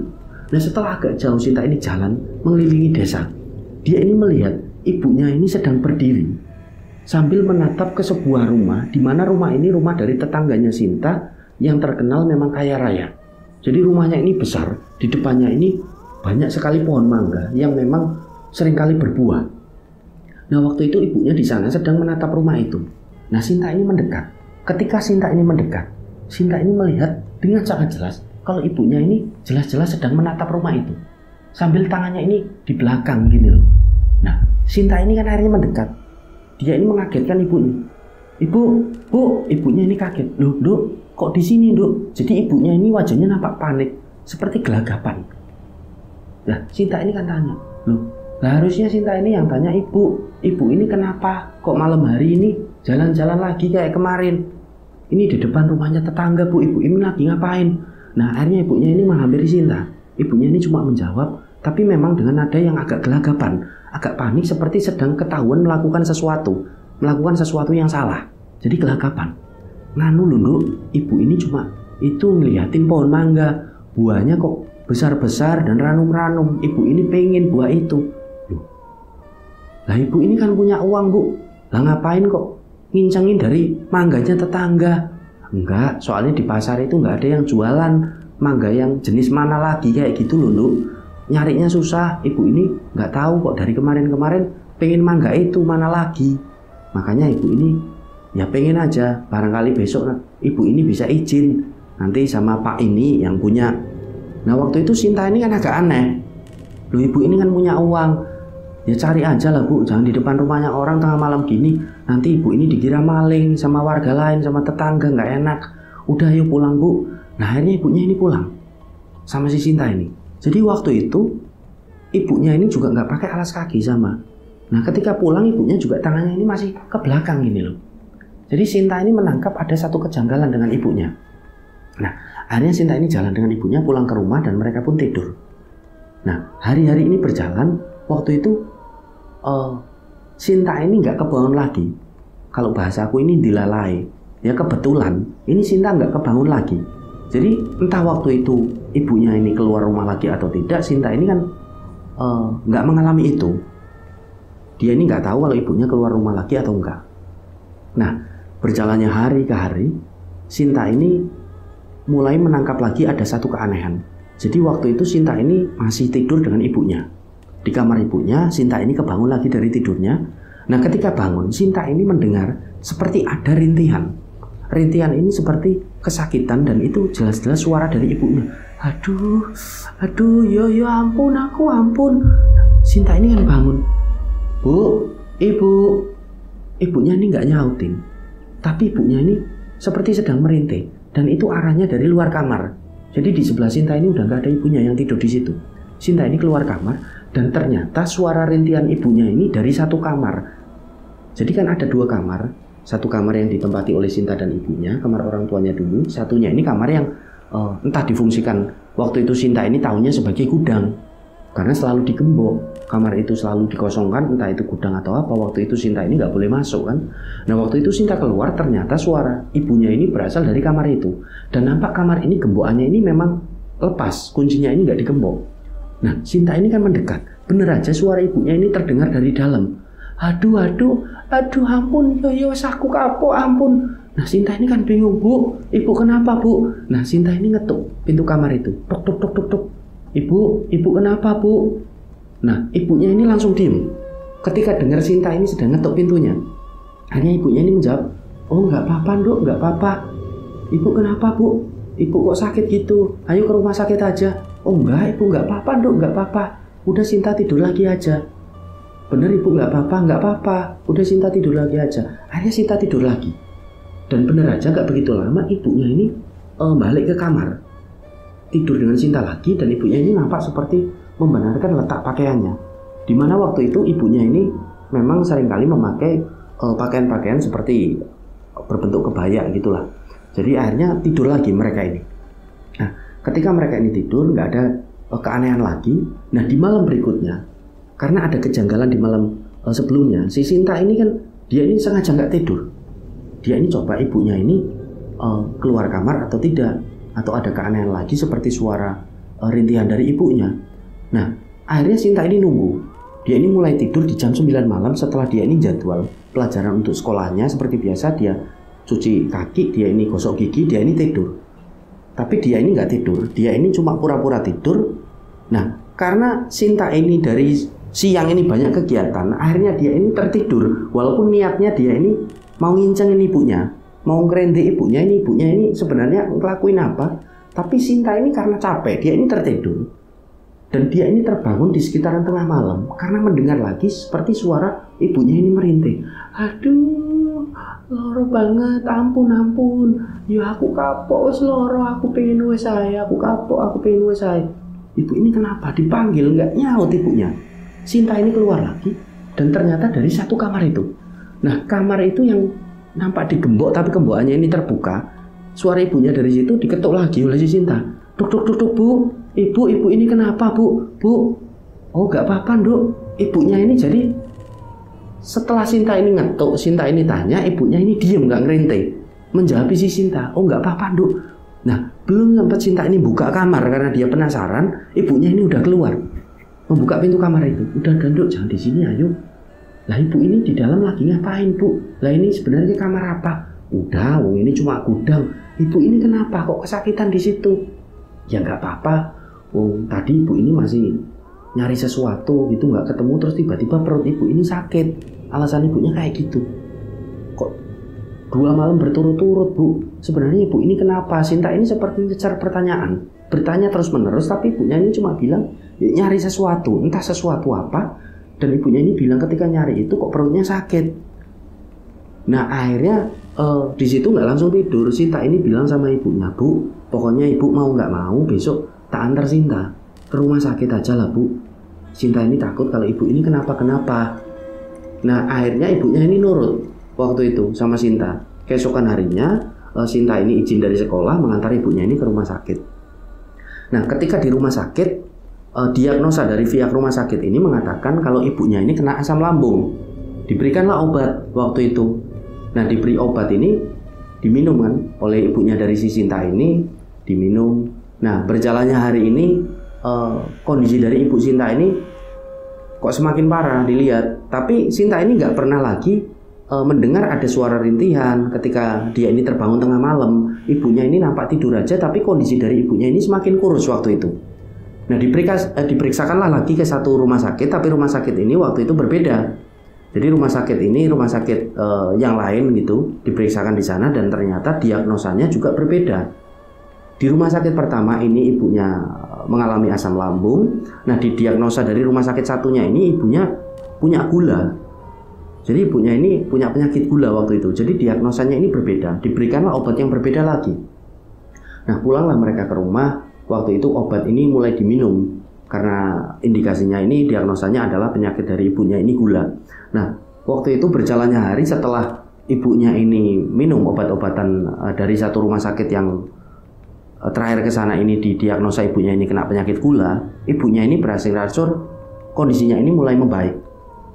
Nah setelah agak jauh Sinta ini jalan mengelilingi desa. Dia ini melihat ibunya ini sedang berdiri sambil menatap ke sebuah rumah, di mana rumah ini rumah dari tetangganya Sinta yang terkenal memang kaya raya. Jadi rumahnya ini besar, di depannya ini banyak sekali pohon mangga yang memang seringkali berbuah. Nah waktu itu ibunya di sana sedang menatap rumah itu. Nah Sinta ini mendekat. Ketika Sinta ini mendekat, Sinta ini melihat dengan sangat jelas kalau ibunya ini jelas-jelas sedang menatap rumah itu sambil tangannya ini di belakang gini loh. Nah Sinta ini kan akhirnya mendekat. Dia ini mengagetkan ibunya. Ibu, bu, ibunya ini kaget. Loh, Nduk, kok di sini, Nduk? Jadi ibunya ini wajahnya nampak panik, seperti gelagapan. Nah, Sinta ini kan tanya, loh, lah harusnya Sinta ini yang tanya ibu ini kenapa? Kok malam hari ini jalan-jalan lagi kayak kemarin? Ini di depan rumahnya tetangga, bu, ibu ini lagi ngapain? Nah, akhirnya ibunya ini menghampiri Sinta. Ibunya ini cuma menjawab, tapi memang dengan nada yang agak gelagapan, agak panik seperti sedang ketahuan melakukan sesuatu yang salah. Jadi gelagapan. Nganu lho Nduk, ibu ini cuma itu ngeliatin pohon mangga, buahnya kok besar-besar dan ranum-ranum. Ibu ini pengen buah itu. Loh, lah ibu ini kan punya uang bu, lah ngapain kok ngincengin dari mangganya tetangga? Enggak, soalnya di pasar itu nggak ada yang jualan mangga yang jenis mana lagi kayak gitu loh Nduk. Nyarinya susah. Ibu ini nggak tahu kok dari kemarin-kemarin pengen mangga itu mana lagi. Makanya ibu ini Ya pengen aja, barangkali besok ibu ini bisa izin nanti sama Pak ini yang punya. Nah waktu itu Sinta ini kan agak aneh. Loh ibu ini kan punya uang. Ya cari aja lah Bu, jangan di depan rumahnya orang tengah malam gini. Nanti ibu ini dikira maling sama warga lain, sama tetangga, nggak enak. Udah ayo pulang Bu. Nah akhirnya ibunya ini pulang sama si Sinta ini. Jadi waktu itu ibunya ini juga nggak pakai alas kaki sama. Nah ketika pulang ibunya juga tangannya ini masih ke belakang gini loh. Jadi Sinta ini menangkap ada satu kejanggalan dengan ibunya. Nah akhirnya Sinta ini jalan dengan ibunya pulang ke rumah dan mereka pun tidur. Nah hari-hari ini berjalan, waktu itu Sinta ini nggak kebangun lagi. Kalau bahasa aku ini dilalai. Ya kebetulan ini Sinta nggak kebangun lagi. Jadi entah waktu itu ibunya ini keluar rumah lagi atau tidak, Sinta ini kan nggak mengalami itu. Dia ini nggak tahu kalau ibunya keluar rumah lagi atau enggak. Nah berjalannya hari ke hari, Sinta ini mulai menangkap lagi ada satu keanehan. Jadi waktu itu Sinta ini masih tidur dengan ibunya. Di kamar ibunya, Sinta ini kebangun lagi dari tidurnya. Nah ketika bangun, Sinta ini mendengar seperti ada rintihan. Rintihan ini seperti kesakitan dan itu jelas-jelas suara dari ibunya. Aduh, yo ampun, aku ampun. Sinta ini kan bangun. Bu, ibu. Ibunya ini nggak nyautin. Tapi ibunya ini seperti sedang merintih. Dan itu arahnya dari luar kamar. Jadi di sebelah Sinta ini udah nggak ada ibunya yang tidur di situ. Sinta ini keluar kamar dan ternyata suara rintihan ibunya ini dari satu kamar. Jadi kan ada dua kamar. Satu kamar yang ditempati oleh Sinta dan ibunya, kamar orang tuanya dulu. Satunya ini kamar yang entah difungsikan waktu itu Sinta ini tahunya sebagai gudang. Karena selalu digembok. Kamar itu selalu dikosongkan, entah itu gudang atau apa. Waktu itu Sinta ini nggak boleh masuk kan. Nah waktu itu Sinta keluar, ternyata suara ibunya ini berasal dari kamar itu. Dan nampak kamar ini gembokannya ini memang lepas, kuncinya ini nggak digembok. Nah Sinta ini kan mendekat. Bener aja suara ibunya ini terdengar dari dalam. Aduh ampun, yo aku kapok ampun. Nah Sinta ini kan bingung, Bu, ibu kenapa Bu? Nah Sinta ini ngetuk pintu kamar itu, tok. Ibu kenapa Bu? Nah ibunya ini langsung diem. Ketika dengar Sinta ini sedang ngetuk pintunya, akhirnya ibunya ini menjawab, oh nggak apa-apa Nduk, nggak apa-apa. Ibu kenapa Bu? Ibu kok sakit gitu? Ayo ke rumah sakit aja. Oh enggak ibu, nggak apa-apa Nduk, nggak apa-apa. Udah Sinta tidur lagi aja. Bener ibu, nggak apa-apa. Udah Sinta tidur lagi aja. Akhirnya Sinta tidur lagi. Dan bener aja nggak begitu lama ibunya ini balik ke kamar. Tidur dengan Sinta lagi dan ibunya ini nampak seperti membenarkan letak pakaiannya. Dimana waktu itu ibunya ini memang seringkali memakai pakaian-pakaian seperti berbentuk kebaya gitulah. Jadi akhirnya tidur lagi mereka ini. Nah ketika mereka ini tidur nggak ada keanehan lagi. Nah di malam berikutnya, karena ada kejanggalan di malam sebelumnya, si Sinta ini kan dia ini sengaja nggak tidur. Dia ini coba ibunya ini keluar kamar atau tidak, atau ada keanehan lagi seperti suara rintihan dari ibunya. Nah akhirnya Sinta ini nunggu. Dia ini mulai tidur di jam 9 malam setelah dia ini jadwal pelajaran untuk sekolahnya. Seperti biasa dia cuci kaki, dia ini gosok gigi, dia ini tidur. Tapi dia ini nggak tidur, dia ini cuma pura-pura tidur. Nah karena Sinta ini dari siang ini banyak kegiatan, akhirnya dia ini tertidur. Walaupun niatnya dia ini mau ngincengin ibunya, mau ngerendek ibunya ini sebenarnya ngelakuin apa. Tapi Sinta ini karena capek, dia ini tertidur. Dan dia ini terbangun di sekitaran tengah malam karena mendengar lagi seperti suara ibunya ini merintih. Aduh, loro banget, ampun. Ya aku kapok wis loro, aku pengen wis saya, aku kapok, aku pengen wis saya. Ibu ini kenapa? Dipanggil nggak nyaut ibunya. Sinta ini keluar lagi dan ternyata dari satu kamar itu. Nah kamar itu yang nampak digembok tapi gembokannya ini terbuka. Suara ibunya dari situ diketuk lagi oleh si Sinta. Duk Bu, ibu ini kenapa Bu? Oh nggak apa-apa Nduk. Ibunya ini jadi setelah Sinta ini ngetuk, Sinta ini tanya, ibunya ini diem nggak ngerintih menjawab si Sinta. Oh nggak apa-apa Nduk. Nah belum sempat Sinta ini buka kamar karena dia penasaran, ibunya ini udah keluar membuka pintu kamar itu. Udah Nduk, jangan di sini ayo. Lah ibu ini di dalam lagi ngapain Bu? Lah ini sebenarnya kamar apa? Udah, ini cuma gudang. Ibu ini kenapa kok kesakitan di situ? Ya nggak apa-apa. Tadi ibu ini masih nyari sesuatu gitu, nggak ketemu, terus tiba-tiba perut ibu ini sakit. Alasan ibunya kayak gitu. Kok 2 malam berturut-turut, Bu. Sebenarnya ibu ini kenapa? Sinta ini seperti ngejar pertanyaan, bertanya terus-menerus, tapi ibunya ini cuma bilang ya, nyari sesuatu, entah sesuatu apa. Dan ibunya ini bilang ketika nyari itu kok perutnya sakit. Nah akhirnya di situ nggak langsung tidur. Sinta ini bilang sama ibunya, Bu, pokoknya ibu mau nggak mau besok tak antar Sinta ke rumah sakit aja lah, Bu. Sinta ini takut kalau ibu ini kenapa-kenapa. Nah akhirnya ibunya ini nurut waktu itu sama Sinta. Keesokan harinya Sinta ini izin dari sekolah mengantar ibunya ini ke rumah sakit. Nah ketika di rumah sakit, diagnosa dari pihak rumah sakit ini mengatakan kalau ibunya ini kena asam lambung. Diberikanlah obat waktu itu. Nah diberi obat ini diminum kan oleh ibunya dari si Sinta ini, diminum. Nah berjalannya hari ini kondisi dari ibu Sinta ini kok semakin parah dilihat. Tapi Sinta ini nggak pernah lagi mendengar ada suara rintihan ketika dia ini terbangun tengah malam. Ibunya ini nampak tidur aja, tapi kondisi dari ibunya ini semakin kurus waktu itu. Nah diperiksakanlah lagi ke satu rumah sakit, tapi rumah sakit ini waktu itu berbeda. Jadi rumah sakit ini rumah sakit yang lain gitu, diperiksakan di sana dan ternyata diagnosanya juga berbeda. Di rumah sakit pertama ini ibunya mengalami asam lambung. Nah di diagnosa dari rumah sakit satunya ini ibunya punya gula. Jadi ibunya ini punya penyakit gula waktu itu. Jadi diagnosanya ini berbeda. Diberikanlah obat yang berbeda lagi. Nah pulanglah mereka ke rumah. Waktu itu obat ini mulai diminum. Karena indikasinya ini diagnosanya adalah penyakit dari ibunya ini gula. Nah waktu itu berjalannya hari setelah ibunya ini minum obat-obatan dari satu rumah sakit yang terakhir ke sana ini didiagnosa ibunya ini kena penyakit gula. Ibunya ini berangsur-angsur kondisinya ini mulai membaik.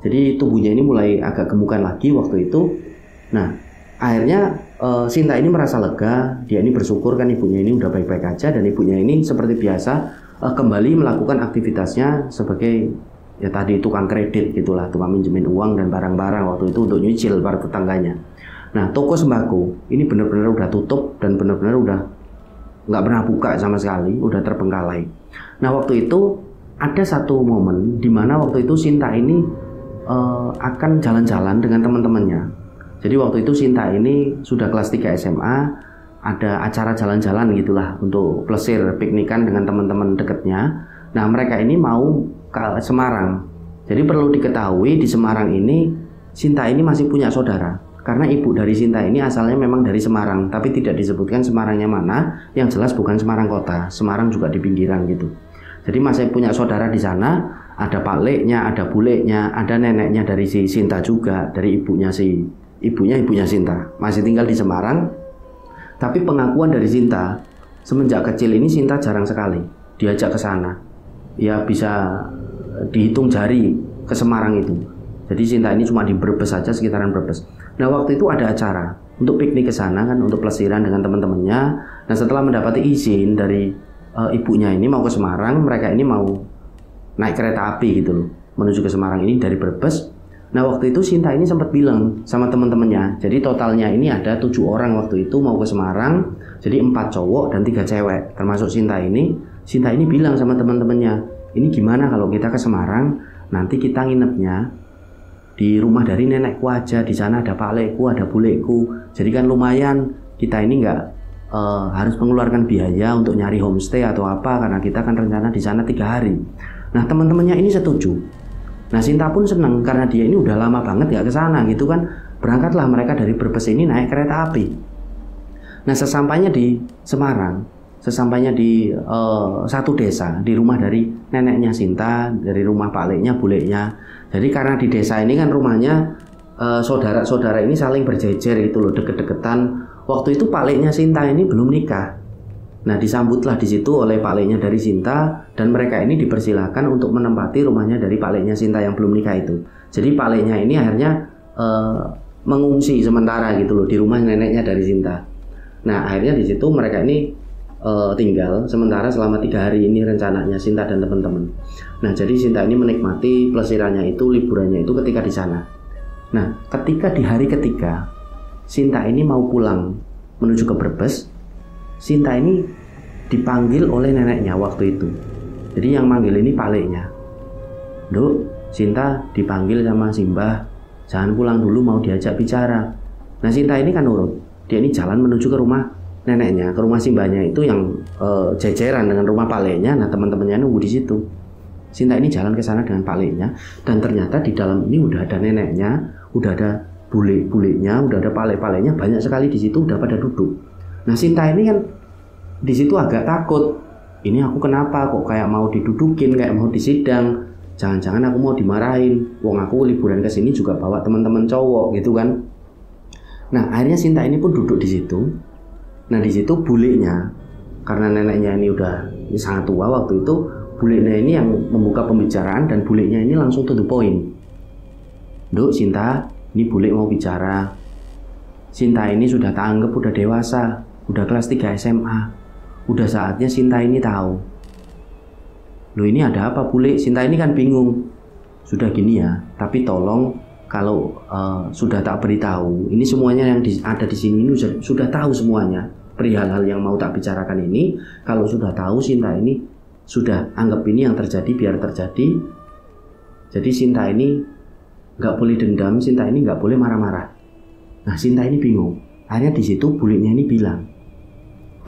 Jadi tubuhnya ini mulai agak gemukan lagi waktu itu. Nah akhirnya Sinta ini merasa lega. Dia ini bersyukur kan ibunya ini udah baik-baik aja. Dan ibunya ini seperti biasa kembali melakukan aktivitasnya sebagai ya tadi tukang kredit gitulah, tukang minjemin uang dan barang-barang waktu itu untuk nyicil para tetangganya. Nah toko sembako ini benar-benar udah tutup dan benar-benar udah nggak pernah buka sama sekali, udah terbengkalai. Nah waktu itu ada satu momen di mana waktu itu Sinta ini akan jalan-jalan dengan teman-temannya. Jadi waktu itu Sinta ini sudah kelas 3 SMA, ada acara jalan-jalan gitulah untuk plesir piknikan dengan teman-teman dekatnya. Nah mereka ini mau ke Semarang. Jadi perlu diketahui di Semarang ini Sinta ini masih punya saudara. Karena ibu dari Sinta ini asalnya memang dari Semarang, tapi tidak disebutkan Semarangnya mana. Yang jelas bukan Semarang kota, Semarang juga di pinggiran gitu. Jadi masih punya saudara di sana. Ada Pak Leknya, ada Buleknya, ada neneknya dari si Sinta juga, dari ibunya Sinta. Masih tinggal di Semarang. Tapi pengakuan dari Sinta, semenjak kecil ini Sinta jarang sekali diajak ke sana. Ya bisa dihitung jari ke Semarang itu. Jadi Sinta ini cuma di Brebes saja, sekitaran Brebes. Nah waktu itu ada acara untuk piknik ke sana kan, untuk pelesiran dengan teman-temannya. Nah setelah mendapati izin dari ibunya ini mau ke Semarang, mereka ini mau naik kereta api gitu loh, menuju ke Semarang ini dari Brebes. Nah waktu itu Sinta ini sempat bilang sama teman-temannya, jadi totalnya ini ada 7 orang waktu itu mau ke Semarang. Jadi 4 cowok dan 3 cewek termasuk Sinta ini. Sinta ini bilang sama teman-temannya, ini gimana kalau kita ke Semarang, nanti kita nginepnya di rumah dari nenekku aja, di sana ada Pak Lekku, ada Bulekku. Jadi kan lumayan, kita ini nggak harus mengeluarkan biaya untuk nyari homestay atau apa, karena kita kan rencana di sana 3 hari. Nah teman-temannya ini setuju. Nah Sinta pun senang karena dia ini udah lama banget gak ke sana gitu kan. Berangkatlah mereka dari Brebes ini naik kereta api. Nah sesampainya di Semarang, sesampainya di satu desa, di rumah dari neneknya Sinta, dari rumah Pak Leknya, Buleknya. Jadi karena di desa ini kan rumahnya saudara-saudara ini saling berjejer gitu loh, deket-deketan. Waktu itu Pak Leknya Sinta ini belum nikah. Nah disambutlah di situ oleh Pak Leknya dari Sinta, dan mereka ini dipersilakan untuk menempati rumahnya dari Pak Leknya Sinta yang belum nikah itu. Jadi Pak Leknya ini akhirnya mengungsi sementara gitu loh di rumah neneknya dari Sinta. Nah akhirnya di situ mereka ini tinggal sementara selama 3 hari ini rencananya Sinta dan teman-teman. Nah jadi Sinta ini menikmati pelesirannya itu, liburannya itu ketika di sana. Nah ketika di hari ketiga Sinta ini mau pulang menuju ke Brebes, Sinta ini dipanggil oleh neneknya waktu itu. Jadi yang manggil ini Pak Leknya. Duk, Sinta dipanggil sama Simbah, jangan pulang dulu, mau diajak bicara. Nah Sinta ini kan nurut, dia ini jalan menuju ke rumah neneknya, ke rumah simbahnya itu yang jejeran dengan rumah palenya. Nah teman-temannya nunggu di situ. Sinta ini jalan ke sana dengan palenya, dan ternyata di dalam ini udah ada neneknya, udah ada bule-bulenya, udah ada pale-palenya, banyak sekali di situ udah pada duduk. Nah Sinta ini kan di situ agak takut. Ini aku kenapa kok kayak mau didudukin, kayak mau disidang? Jangan-jangan aku mau dimarahin. Wong aku liburan ke sini juga bawa teman-teman cowok gitu kan. Nah akhirnya Sinta ini pun duduk di situ. Nah di situ bulenya, karena neneknya ini sangat tua waktu itu, bulenya ini yang membuka pembicaraan dan bulenya ini langsung to the point. Duk Sinta, ini bule mau bicara. Sinta ini sudah tak anggap udah dewasa, udah kelas 3 SMA. Udah saatnya Sinta ini tahu. Loh ini ada apa bule? Sinta ini kan bingung. Sudah gini ya, tapi tolong kalau sudah tak beritahu, ini semuanya yang ada di sini ini sudah tahu semuanya. Perihal hal yang mau tak bicarakan ini, kalau sudah tahu Sinta ini sudah anggap ini yang terjadi biar terjadi. Jadi Sinta ini nggak boleh dendam, Sinta ini nggak boleh marah-marah. Nah Sinta ini bingung. Akhirnya di situ bulenya ini bilang,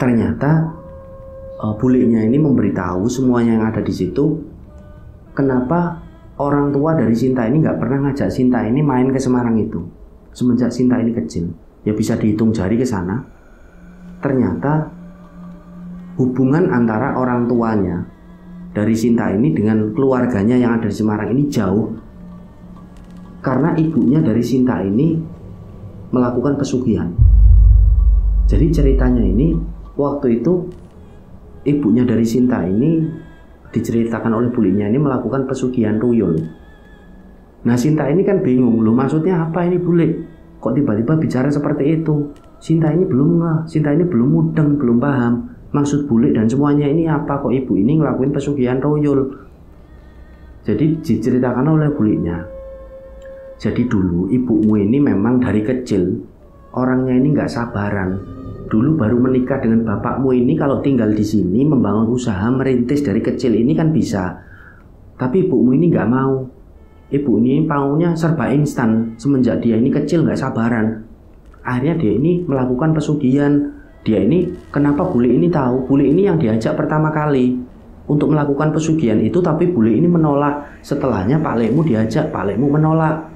ternyata bulenya ini memberitahu semuanya yang ada di situ. Kenapa orang tua dari Sinta ini nggak pernah ngajak Sinta ini main ke Semarang itu semenjak Sinta ini kecil? Ya bisa dihitung jari ke sana. Ternyata hubungan antara orang tuanya dari Sinta ini dengan keluarganya yang ada di Semarang ini jauh. Karena ibunya dari Sinta ini melakukan pesugihan. Jadi ceritanya ini, waktu itu ibunya dari Sinta ini diceritakan oleh bulenya ini melakukan pesugihan tuyul. Nah Sinta ini kan bingung, loh maksudnya apa ini bule? Kok tiba-tiba bicara seperti itu? Sinta ini belum ngeh, Sinta ini belum mudeng, belum paham maksud bule dan semuanya ini apa, kok ibu ini ngelakuin pesugihan tuyul. Jadi diceritakan oleh bulenya, jadi dulu ibumu ini memang dari kecil orangnya ini nggak sabaran. Dulu baru menikah dengan bapakmu ini, kalau tinggal di sini membangun usaha merintis dari kecil ini kan bisa. Tapi ibumu ini nggak mau. Ibu ini maunya serba instan. Semenjak dia ini kecil nggak sabaran. Akhirnya dia ini melakukan pesugihan. Dia ini, kenapa bule ini tahu? Bule ini yang diajak pertama kali untuk melakukan pesugihan itu, tapi bule ini menolak. Setelahnya Pak Lekmu diajak, Pak Lekmu menolak.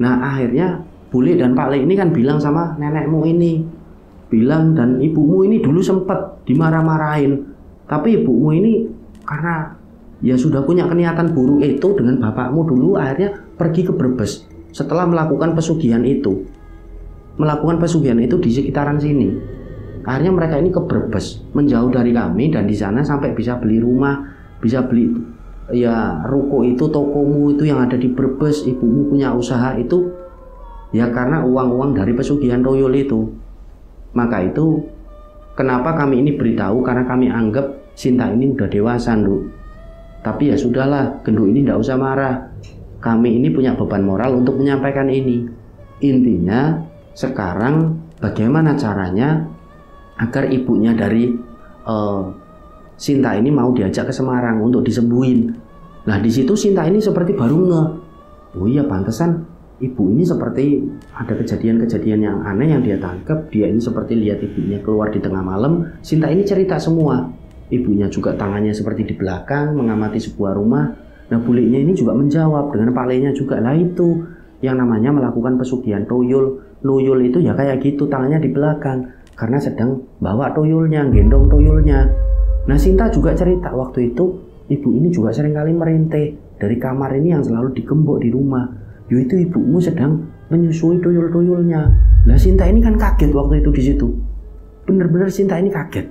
Nah akhirnya bule dan Pak Lek ini kan bilang sama nenekmu ini, bilang, dan ibumu ini dulu sempat dimarah-marahin, tapi ibumu ini karena ya sudah punya niatan buruk itu dengan bapakmu dulu, akhirnya pergi ke Brebes setelah melakukan pesugihan itu. Melakukan pesugihan itu di sekitaran sini. Akhirnya mereka ini ke Brebes, menjauh dari kami, dan di sana sampai bisa beli rumah, bisa beli ya ruko itu, tokomu itu yang ada di Brebes. Ibumu punya usaha itu ya karena uang-uang dari pesugihan tuyul itu. Maka itu kenapa kami ini beritahu, karena kami anggap Sinta ini udah dewasa, Nduk. Tapi ya sudahlah, Genduk ini tidak usah marah. Kami ini punya beban moral untuk menyampaikan ini. Intinya sekarang bagaimana caranya agar ibunya dari Sinta ini mau diajak ke Semarang untuk disembuhin. Nah di situ Sinta ini seperti baru ngeh. Oh iya, pantesan ibu ini seperti ada kejadian-kejadian yang aneh yang dia tangkap. Dia ini seperti lihat ibunya keluar di tengah malam. Sinta ini cerita semua. Ibunya juga tangannya seperti di belakang mengamati sebuah rumah. Nah bulenya ini juga menjawab dengan palenya juga. Lah itu yang namanya melakukan pesugihan tuyul. Nuyul itu ya kayak gitu, tangannya di belakang karena sedang bawa tuyulnya, gendong tuyulnya. Nah Sinta juga cerita waktu itu ibu ini juga seringkali merintih dari kamar ini yang selalu digembok di rumah. Yaitu ibumu sedang menyusui tuyul-tuyulnya. Lah Sinta ini kan kaget waktu itu di situ. Bener-bener Sinta ini kaget.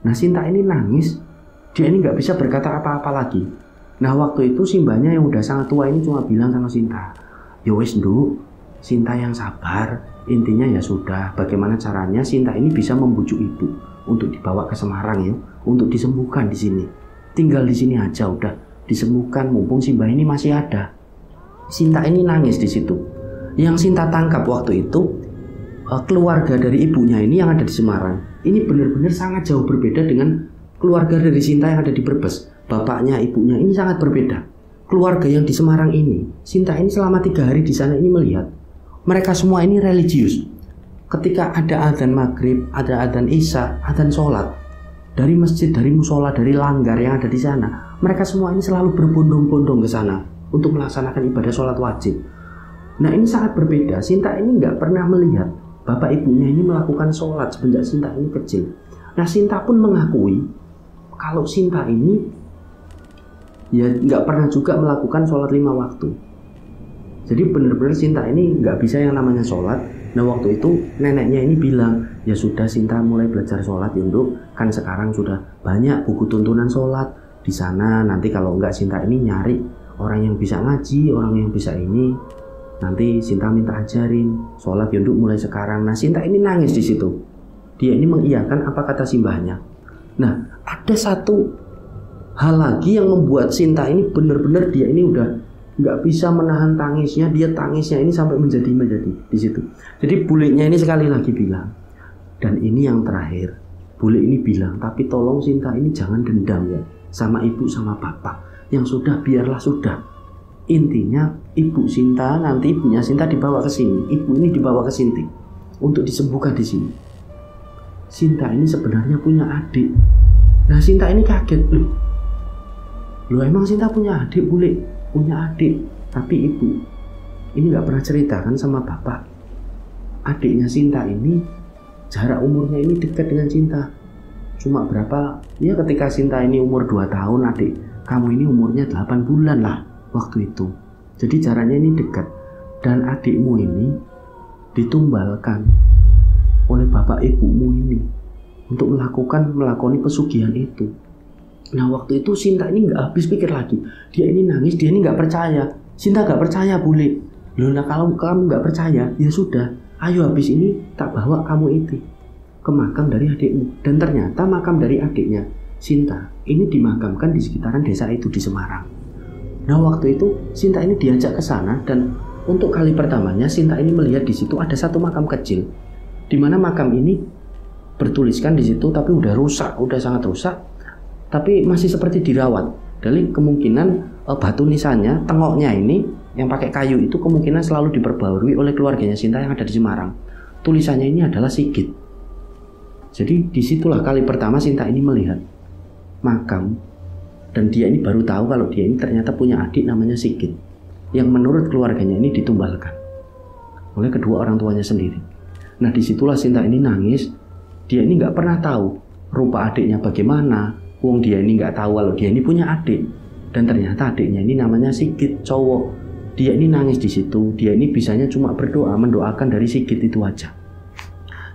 Nah Sinta ini nangis. Dia ini nggak bisa berkata apa-apa lagi. Nah waktu itu simbahnya yang udah sangat tua ini cuma bilang sama Sinta, "Ya wes Nduk, Sinta yang sabar. Intinya ya sudah, bagaimana caranya Sinta ini bisa membujuk ibu untuk dibawa ke Semarang ya, untuk disembuhkan di sini. Tinggal di sini aja udah, disembuhkan mumpung simbah ini masih ada." Sinta ini nangis di situ. Yang Sinta tangkap waktu itu keluarga dari ibunya ini yang ada di Semarang. Ini benar-benar sangat jauh berbeda dengan keluarga dari Sinta yang ada di Brebes. Bapaknya, ibunya ini sangat berbeda. Keluarga yang di Semarang ini, Sinta ini selama 3 hari di sana ini melihat, mereka semua ini religius. Ketika ada adzan maghrib, ada adzan isya, adzan sholat, dari masjid, dari musola, dari langgar yang ada di sana, mereka semua ini selalu berbondong-bondong ke sana untuk melaksanakan ibadah sholat wajib. Nah, ini sangat berbeda. Sinta ini nggak pernah melihat bapak ibunya ini melakukan sholat semenjak Sinta ini kecil. Nah, Sinta pun mengakui kalau Sinta ini ya nggak pernah juga melakukan sholat 5 waktu. Jadi benar-benar Sinta ini nggak bisa yang namanya sholat. Nah, waktu itu neneknya ini bilang, ya sudah Sinta mulai belajar sholat ya Nduk, kan sekarang sudah banyak buku tuntunan sholat di sana. Nanti kalau nggak Sinta ini nyari orang yang bisa ngaji, orang yang bisa ini, nanti Sinta minta ajarin sholat ya Nduk mulai sekarang. Nah, Sinta ini nangis di situ. Dia ini mengiyakan apa kata simbahnya. Nah, ada satu hal lagi yang membuat Sinta ini benar-benar dia ini udah nggak bisa menahan tangisnya. Dia tangisnya ini sampai menjadi di situ. Jadi bulenya ini sekali lagi bilang, dan ini yang terakhir, bule ini bilang, tapi tolong Sinta ini jangan dendam ya sama ibu sama bapak. Yang sudah biarlah sudah. Intinya ibu Sinta, nanti ibunya Sinta dibawa ke sini, ibu ini dibawa ke sini untuk disembuhkan di sini. Sinta ini sebenarnya punya adik. Nah, Sinta ini kaget, loh emang Sinta punya adik bule? Punya adik, tapi ibu ini nggak pernah ceritakan sama bapak. Adiknya Sinta ini jarak umurnya ini dekat dengan Sinta. Cuma berapa? Ya ketika Sinta ini umur 2 tahun, adik kamu ini umurnya 8 bulan lah waktu itu. Jadi jaraknya ini dekat. Dan adikmu ini ditumbalkan oleh bapak ibumu ini untuk melakoni pesugihan itu. Nah, waktu itu Sinta ini nggak habis pikir lagi. Dia ini nangis, dia ini nggak percaya. Sinta nggak percaya bule. Loh, nah kalau kamu nggak percaya, ya sudah. Ayo habis ini tak bawa kamu itu ke makam dari adikmu. Dan ternyata makam dari adiknya Sinta ini dimakamkan di sekitaran desa itu di Semarang. Nah, waktu itu Sinta ini diajak ke sana dan untuk kali pertamanya Sinta ini melihat di situ ada satu makam kecil, di mana makam ini bertuliskan di situ tapi udah rusak, udah sangat rusak, tapi masih seperti dirawat. Jadi kemungkinan batu nisannya, tengoknya ini yang pakai kayu itu kemungkinan selalu diperbarui oleh keluarganya Sinta yang ada di Semarang. Tulisannya ini adalah Sigit. Jadi disitulah kali pertama Sinta ini melihat makam, dan dia ini baru tahu kalau dia ini ternyata punya adik namanya Sigit, yang menurut keluarganya ini ditumbalkan oleh kedua orang tuanya sendiri. Nah, disitulah Sinta ini nangis. Dia ini nggak pernah tahu rupa adiknya bagaimana. Wong dia ini nggak tahu kalau dia ini punya adik, dan ternyata adiknya ini namanya Sigit, cowok. Dia ini nangis di situ. Dia ini bisanya cuma berdoa, mendoakan dari Sigit itu aja.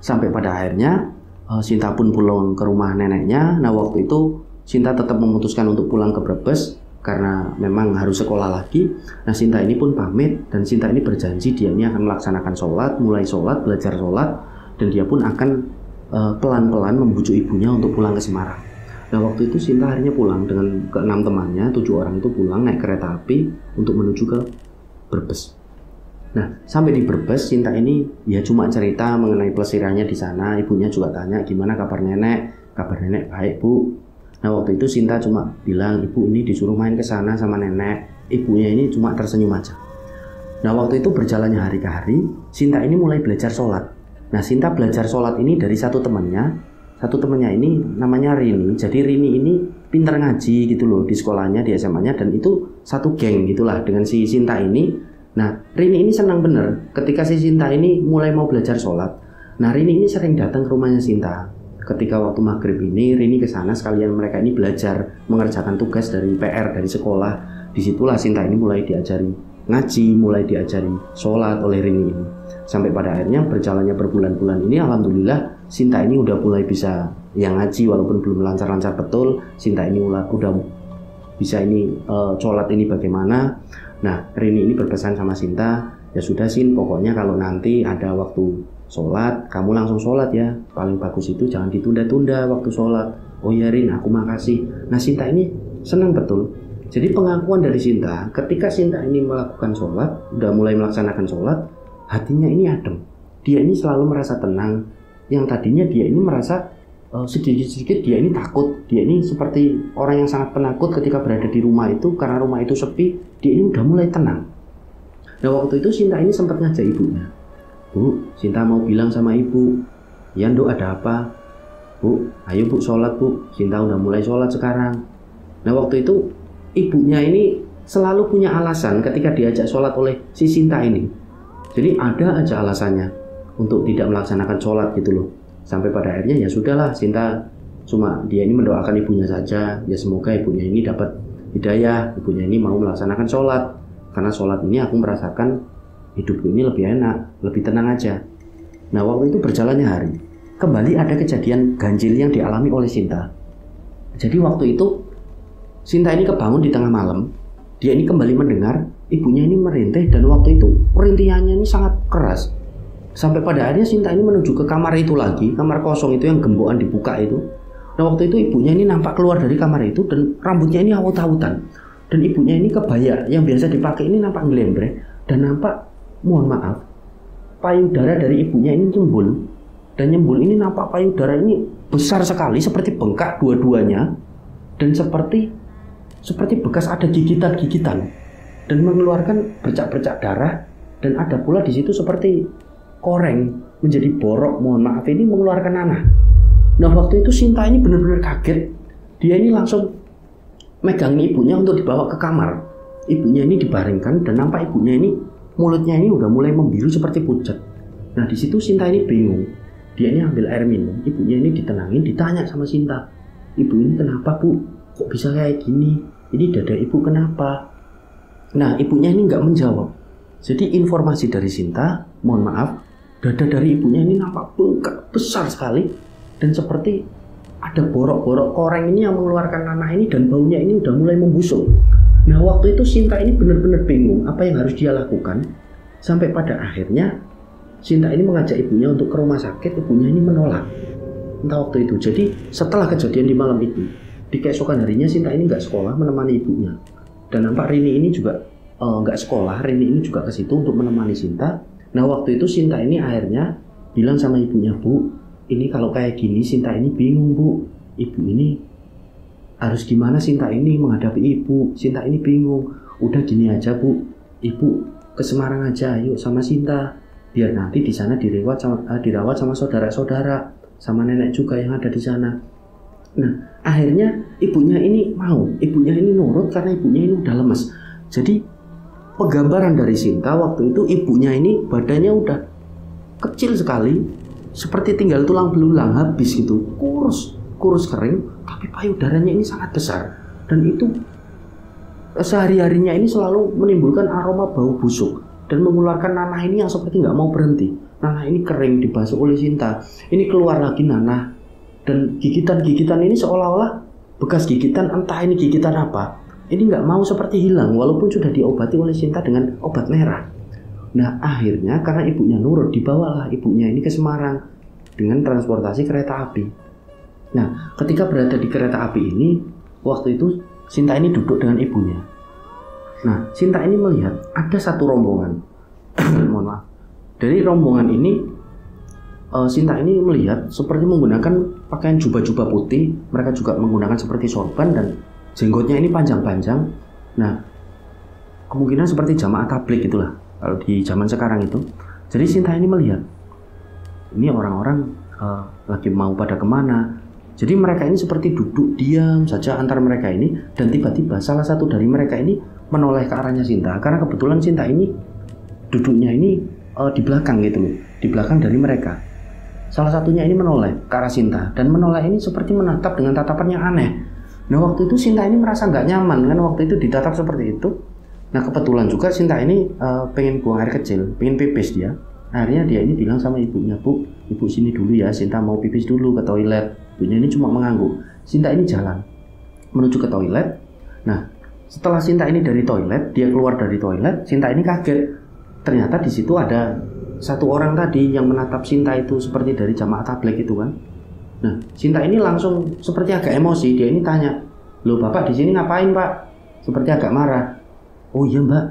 Sampai pada akhirnya Sinta pun pulang ke rumah neneknya. Nah, waktu itu Sinta tetap memutuskan untuk pulang ke Brebes karena memang harus sekolah lagi. Nah, Sinta ini pun pamit dan Sinta ini berjanji dia ini akan melaksanakan sholat, mulai sholat, belajar sholat, dan dia pun akan pelan-pelan membujuk ibunya untuk pulang ke Semarang. Nah, waktu itu Sinta akhirnya pulang dengan ke-6 temannya, 7 orang itu pulang naik kereta api untuk menuju ke Brebes. Nah, sampai di Brebes Sinta ini ya cuma cerita mengenai pelesirannya di sana. Ibunya juga tanya gimana kabar nenek. Kabar nenek baik bu. Nah, waktu itu Sinta cuma bilang ibu ini disuruh main ke sana sama nenek. Ibunya ini cuma tersenyum aja. Nah, waktu itu berjalannya hari ke hari, Sinta ini mulai belajar sholat. Nah, Sinta belajar sholat ini dari satu temannya. Satu temannya ini namanya Rini. Jadi Rini ini pintar ngaji gitu loh di sekolahnya, di SMA-nya, dan itu satu geng gitulah dengan si Sinta ini. Nah, Rini ini senang bener ketika si Sinta ini mulai mau belajar sholat. Nah, Rini ini sering datang ke rumahnya Sinta. Ketika waktu maghrib ini, Rini ke sana sekalian mereka ini belajar mengerjakan tugas dari PR dari sekolah. Disitulah Sinta ini mulai diajari ngaji, mulai diajari sholat oleh Rini ini. Sampai pada akhirnya berjalannya berbulan-bulan ini, alhamdulillah Sinta ini udah mulai bisa yang ngaji walaupun belum lancar-lancar betul. Sinta ini udah bisa ini sholat ini bagaimana. Nah, Rini ini berpesan sama Sinta, ya sudah Sin, pokoknya kalau nanti ada waktu sholat, kamu langsung sholat ya. Paling bagus itu jangan ditunda-tunda waktu sholat. Oh ya Rin, aku makasih. Nah, Sinta ini senang betul. Jadi pengakuan dari Sinta, ketika Sinta ini melakukan sholat, udah mulai melaksanakan sholat, hatinya ini adem. Dia ini selalu merasa tenang. Yang tadinya dia ini merasa sedikit-sedikit dia ini takut. Dia ini seperti orang yang sangat penakut ketika berada di rumah itu, karena rumah itu sepi. Dia ini udah mulai tenang. Nah, waktu itu Sinta ini sempat ngajak ibunya, Bu, Sinta mau bilang sama ibu. Ya Nduk, ada apa? Bu, ayo Bu sholat Bu, Sinta udah mulai sholat sekarang. Nah waktu itu ibunya ini selalu punya alasan ketika diajak sholat oleh si Sinta ini. Jadi ada aja alasannya untuk tidak melaksanakan sholat gitu loh. Sampai pada akhirnya ya sudahlah, Sinta cuma dia ini mendoakan ibunya saja. Ya semoga ibunya ini dapat hidayah, ibunya ini mau melaksanakan sholat. Karena sholat ini aku merasakan hidupku ini lebih enak, lebih tenang aja. Nah waktu itu berjalannya hari, kembali ada kejadian ganjil yang dialami oleh Sinta. Jadi waktu itu Sinta ini kebangun di tengah malam. Dia ini kembali mendengar ibunya ini merintih, dan waktu itu rintihannya ini sangat keras. Sampai pada akhirnya Sinta ini menuju ke kamar itu lagi, kamar kosong itu yang gembokan dibuka itu. Nah waktu itu ibunya ini nampak keluar dari kamar itu dan rambutnya ini awut-awutan. Dan ibunya ini kebaya yang biasa dipakai ini nampak ngelembreh, dan nampak, mohon maaf, payudara dari ibunya ini nyembul. Dan nyembul ini nampak payudara ini besar sekali, seperti bengkak dua-duanya, dan seperti bekas ada gigitan-gigitan, dan mengeluarkan bercak-bercak darah, dan ada pula di situ seperti koreng menjadi borok, mohon maaf, ini mengeluarkan nanah. Nah waktu itu Sinta ini benar-benar kaget. Dia ini langsung megangin ibunya untuk dibawa ke kamar. Ibunya ini dibaringkan, dan nampak ibunya ini mulutnya ini udah mulai membiru seperti pucat. Nah di situ Sinta ini bingung. Dia ini ambil air minum, ibunya ini ditenangin, ditanya sama Sinta, ibu ini kenapa Bu? Kok bisa kayak gini? Ini dada ibu kenapa? Nah ibunya ini nggak menjawab. Jadi informasi dari Sinta, mohon maaf, dada dari ibunya ini nampak bengkak besar sekali, dan seperti ada borok-borok koreng ini yang mengeluarkan nanah ini, dan baunya ini udah mulai membusuk. Nah waktu itu Sinta ini benar-benar bingung apa yang harus dia lakukan. Sampai pada akhirnya Sinta ini mengajak ibunya untuk ke rumah sakit. Ibunya ini menolak. Entah waktu itu. Jadi setelah kejadian di malam itu, di keesokan harinya Sinta ini nggak sekolah menemani ibunya. Dan nampak Rini ini juga nggak sekolah. Rini ini juga ke situ untuk menemani Sinta. Nah waktu itu Sinta ini akhirnya bilang sama ibunya, Bu, ini kalau kayak gini Sinta ini bingung Bu. Ibu ini harus gimana Sinta ini menghadapi ibu. Sinta ini bingung. Udah gini aja Bu, ibu ke Semarang aja yuk sama Sinta, biar nanti di sana dirawat sama saudara-saudara, sama nenek juga yang ada di sana. Nah akhirnya ibunya ini mau, ibunya ini nurut karena ibunya ini udah lemes. Jadi penggambaran dari Sinta waktu itu, ibunya ini badannya udah kecil sekali, seperti tinggal tulang belulang habis gitu, kurus kering, tapi payudaranya ini sangat besar, dan itu sehari-harinya ini selalu menimbulkan aroma bau busuk dan mengeluarkan nanah ini yang seperti nggak mau berhenti. Nanah ini kering dibasuh oleh Sinta, ini keluar lagi nanah, dan gigitan-gigitan ini seolah-olah bekas gigitan, entah ini gigitan apa, ini nggak mau seperti hilang walaupun sudah diobati oleh Sinta dengan obat merah. Nah akhirnya karena ibunya nurut, dibawalah ibunya ini ke Semarang dengan transportasi kereta api. Nah ketika berada di kereta api ini, waktu itu Sinta ini duduk dengan ibunya. Nah Sinta ini melihat ada satu rombongan mohon maaf, dari rombongan ini Sinta ini melihat seperti menggunakan pakaian jubah-jubah putih. Mereka juga menggunakan seperti sorban, dan jenggotnya ini panjang-panjang. Nah kemungkinan seperti jamaah tabligh gitulah kalau di zaman sekarang itu. Jadi Sinta ini melihat ini orang-orang lagi mau pada kemana. Jadi mereka ini seperti duduk diam saja antara mereka ini, dan tiba-tiba salah satu dari mereka ini menoleh ke arahnya Sinta, karena kebetulan Sinta ini duduknya ini di belakang gitu loh, di belakang dari mereka. Salah satunya ini menoleh ke arah Sinta, dan menoleh ini seperti menatap dengan tatapan yang aneh. Nah waktu itu Sinta ini merasa nggak nyaman kan waktu itu ditatap seperti itu. Nah kebetulan juga Sinta ini pengen buang air kecil, pengen pipis dia. Akhirnya dia ini bilang sama ibunya, Bu, ibu sini dulu ya, Sinta mau pipis dulu ke toilet. Ibunya ini cuma mengangguk. Sinta ini jalan menuju ke toilet. Nah setelah Sinta ini dari toilet, dia keluar dari toilet, Sinta ini kaget. Ternyata di situ ada satu orang tadi yang menatap Sinta itu seperti dari jamaah tabligh itu kan. Nah Sinta ini langsung seperti agak emosi. Dia ini tanya, loh Bapak di sini ngapain Pak? Seperti agak marah. Oh iya Mbak,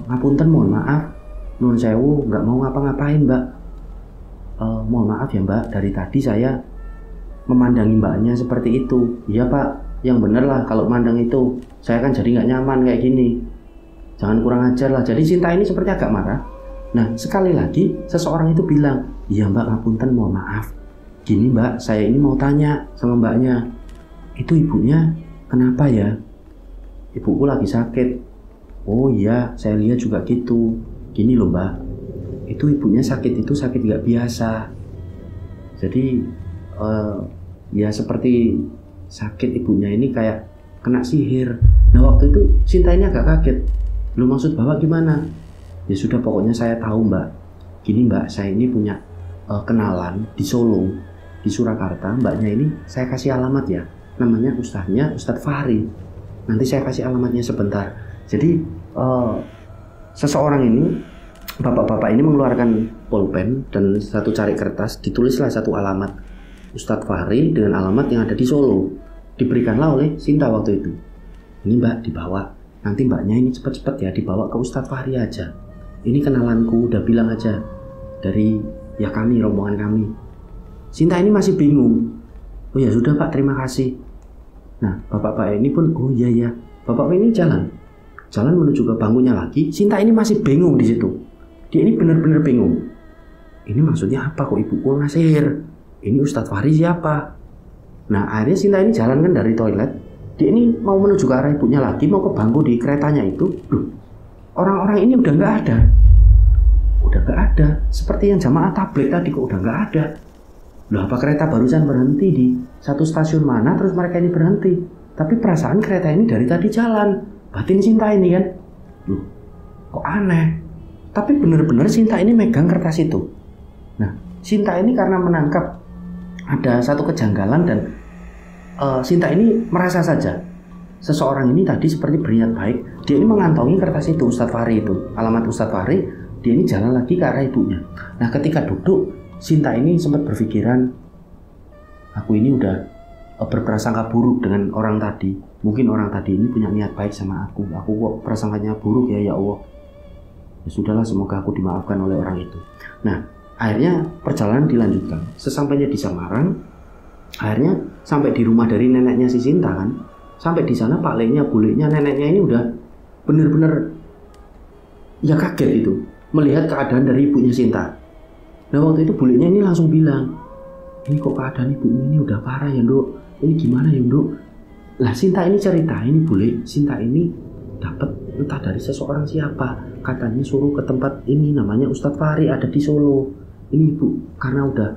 ngapunten mohon maaf, nun sewu nggak mau ngapa-ngapain Mbak. Mohon maaf ya Mbak, dari tadi saya memandangi mbaknya seperti itu. Iya Pak, yang bener lah kalau mandang itu, saya kan jadi nggak nyaman kayak gini. Jangan kurang ajar lah. Jadi Sinta ini seperti agak marah. Nah, sekali lagi seseorang itu bilang, iya mbak, ngapunten, mohon maaf. Gini mbak, saya ini mau tanya sama mbaknya, itu ibunya kenapa ya? Ibuku lagi sakit. Oh iya, saya lihat juga gitu. Gini loh mbak, itu ibunya sakit itu sakit nggak biasa. Jadi ya seperti sakit ibunya ini kayak kena sihir. Nah waktu itu Sinta ini agak kaget. Lu maksud bapak gimana? Ya sudah, pokoknya saya tahu mbak. Gini mbak, saya ini punya kenalan di Solo, di Surakarta. Mbaknya ini saya kasih alamat ya. Namanya Ustadz Fahri. Nanti saya kasih alamatnya sebentar. Jadi seseorang ini, bapak-bapak ini mengeluarkan pulpen dan satu cari kertas, ditulislah satu alamat Ustadz Fahri dengan alamat yang ada di Solo. Diberikanlah oleh Sinta waktu itu. Ini mbak, dibawa. Nanti mbaknya ini cepat-cepat ya dibawa ke Ustadz Fahri aja. Ini kenalanku, udah bilang aja dari ya kami, rombongan kami. Sinta ini masih bingung. Oh ya sudah pak, terima kasih. Nah bapak-bapak ini pun oh iya ya. Bapak ini jalan menuju ke bangkunya lagi. Sinta ini masih bingung di situ. Dia ini benar-benar bingung. Ini maksudnya apa kok ibuku ngasihir? Ini Ustadz Fahri siapa? Nah akhirnya Sinta ini jalan kan dari toilet. Dia ini mau menuju ke arah ibunya lagi, mau ke bangku di keretanya itu. Orang-orang ini udah nggak ada. Seperti yang jamaah tabligh tadi kok udah nggak ada. Loh, apa kereta barusan berhenti di satu stasiun mana terus mereka ini berhenti? Tapi perasaan kereta ini dari tadi jalan. Batin Sinta ini kan. Loh, kok aneh. Tapi benar-benar Sinta ini megang kertas itu. Nah, Sinta ini karena menangkap ada satu kejanggalan dan Sinta ini merasa saja seseorang ini tadi seperti berniat baik. Dia ini mengantongi kertas itu, Ustadz Fahri itu, alamat Ustadz Fahri. Dia ini jalan lagi ke arah ibunya. Nah ketika duduk, Sinta ini sempat berpikiran, aku ini udah berprasangka buruk dengan orang tadi. Mungkin orang tadi ini punya niat baik sama aku kok prasangkanya buruk ya Allah. Ya sudahlah, semoga aku dimaafkan oleh orang itu. Nah akhirnya perjalanan dilanjutkan. Sesampainya di Semarang, akhirnya sampai di rumah dari neneknya si Sinta kan. Sampai di sana Pak Lenya, bulenya, neneknya ini udah bener-bener ya kaget itu melihat keadaan dari ibunya Sinta. Nah waktu itu bulenya ini langsung bilang, ini kok keadaan ibunya ini udah parah ya Nduk, ini gimana ya Nduk? Lah Sinta ini cerita, ini bule, Sinta ini dapat entah dari seseorang siapa, katanya suruh ke tempat ini namanya Ustadz Fahri ada di Solo. Ini ibu karena udah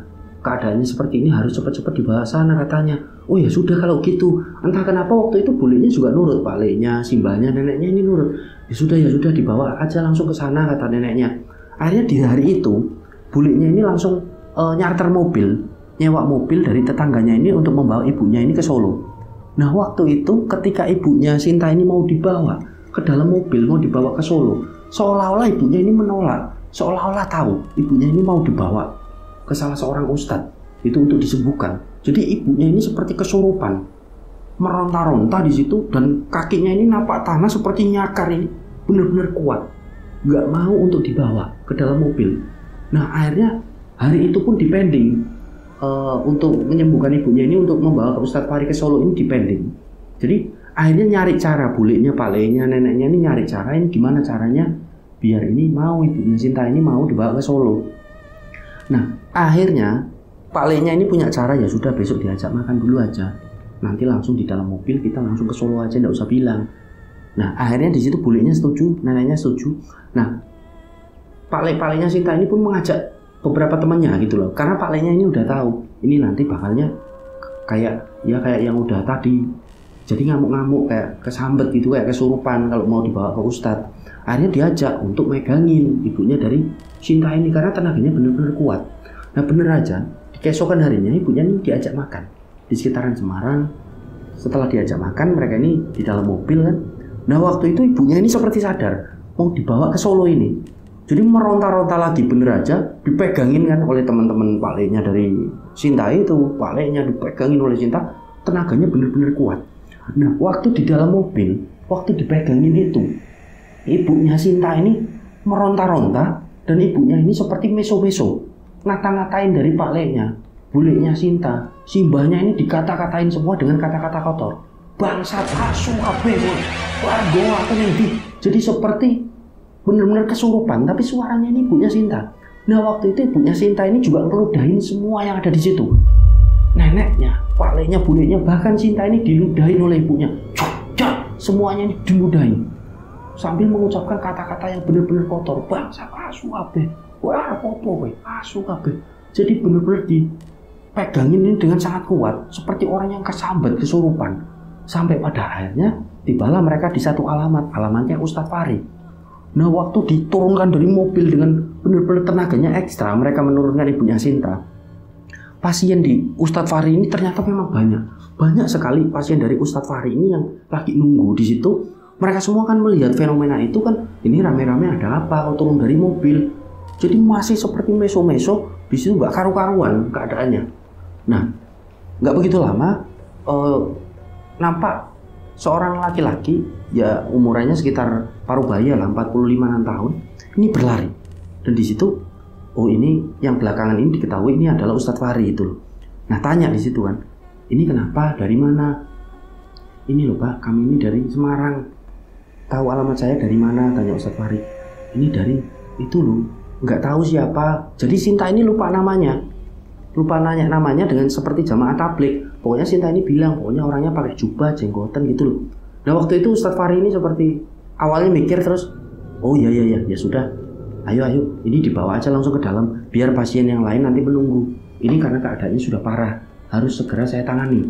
keadaannya seperti ini harus cepat-cepat dibawa sana katanya. Oh ya sudah kalau gitu. Entah kenapa waktu itu bulenya juga nurut, Pak Lenya, simbahnya, neneknya ini nurut. Ya sudah dibawa aja langsung ke sana kata neneknya. Akhirnya di hari itu bulenya ini langsung nyarter mobil, nyewa mobil dari tetangganya ini untuk membawa ibunya ini ke Solo. Nah waktu itu ketika ibunya Sinta ini mau dibawa ke dalam mobil, mau dibawa ke Solo, seolah-olah ibunya ini menolak, seolah-olah tahu ibunya ini mau dibawa ke salah seorang ustadz itu untuk disembuhkan. Jadi ibunya ini seperti kesurupan, meronta-ronta di situ dan kakinya ini napak tanah seperti nyakar ini, benar-benar kuat, nggak mau untuk dibawa ke dalam mobil. Nah akhirnya hari itu pun dipending untuk menyembuhkan ibunya ini, untuk membawa ke Ustadz Fahri ke Solo ini dipending. Jadi akhirnya nyari cara, bulenya, palenya, neneknya ini nyari cara ini gimana caranya biar ini mau ibunya Sinta ini mau dibawa ke Solo. Nah akhirnya palenya ini punya cara, ya sudah besok diajak makan dulu aja, nanti langsung di dalam mobil kita langsung ke Solo aja, nggak usah bilang. Nah akhirnya di situ bulenya setuju, neneknya setuju. Nah palenya Sinta ini pun mengajak beberapa temannya gitu loh, karena palenya ini udah tahu ini nanti bakalnya kayak yang udah tadi, jadi ngamuk-ngamuk kayak kesambet gitu, kayak kesurupan kalau mau dibawa ke ustadz. Akhirnya diajak untuk megangin ibunya dari Sinta ini karena tenaganya benar-benar kuat. Nah bener aja keesokan harinya ibunya ini diajak makan di sekitaran Semarang. Setelah diajak makan, mereka ini di dalam mobil kan. Nah waktu itu ibunya ini seperti sadar mau dibawa ke Solo ini, jadi meronta-ronta lagi, bener aja dipegangin kan oleh teman-teman palenya dari Sinta itu. Palenya dipegangin oleh Sinta, tenaganya bener-bener kuat. Nah waktu di dalam mobil, waktu dipegangin itu, ibunya Sinta ini meronta-ronta dan ibunya ini seperti meso-meso, ngata-ngatain dari palenya, bulenya Sinta, simbahnya ini dikata-katain semua dengan kata-kata kotor. Bangsat, asu, kabeh, warga aku nanti. Jadi seperti benar-benar kesurupan, tapi suaranya ini ibunya Sinta. Nah waktu itu ibunya Sinta ini juga ngeludahin semua yang ada di situ. Neneknya, pakliknya, buneknya, bahkan Sinta ini diludahin oleh ibunya. Semuanya ini diludahin. Sambil mengucapkan kata-kata yang benar-benar kotor. Bangsa asu kabeh. Wah, apa-apa we, asu kabeh. Jadi benar-benar dipegangin ini dengan sangat kuat, seperti orang yang kesambat, kesurupan. Sampai pada akhirnya tibalah mereka di satu alamatnya Ustadz Fahri. Nah waktu diturunkan dari mobil dengan benar-benar tenaganya ekstra, mereka menurunkan ibunya Sinta. Pasien di Ustadz Fahri ini ternyata memang banyak sekali pasien dari Ustadz Fahri ini yang lagi nunggu di situ. Mereka semua kan melihat fenomena itu kan, ini rame-rame ada apa, kau turun dari mobil. Jadi masih seperti meso-meso, di situ nggak karu-karuan keadaannya. Nah, nggak begitu lama, nampak seorang laki-laki, ya umurannya sekitar parubaya lah, 45-an tahun, ini berlari. Dan di situ, oh ini yang belakangan ini diketahui ini adalah Ustadz Fahri itu. Nah tanya di situ kan, ini kenapa, dari mana? Ini loh Pak, kami ini dari Semarang. Tahu alamat saya dari mana? Tanya Ustadz Fahri. Ini dari itu loh, nggak tahu siapa. Jadi Sinta ini lupa namanya, lupa nanya namanya dengan seperti jamaah tablik. Pokoknya Sinta ini bilang, pokoknya orangnya pakai jubah, jenggotan gitu loh. Nah waktu itu Ustadz Fahri ini seperti awalnya mikir terus, oh ya sudah, ayo ini dibawa aja langsung ke dalam, biar pasien yang lain nanti menunggu. Ini karena keadaannya sudah parah, harus segera saya tangani.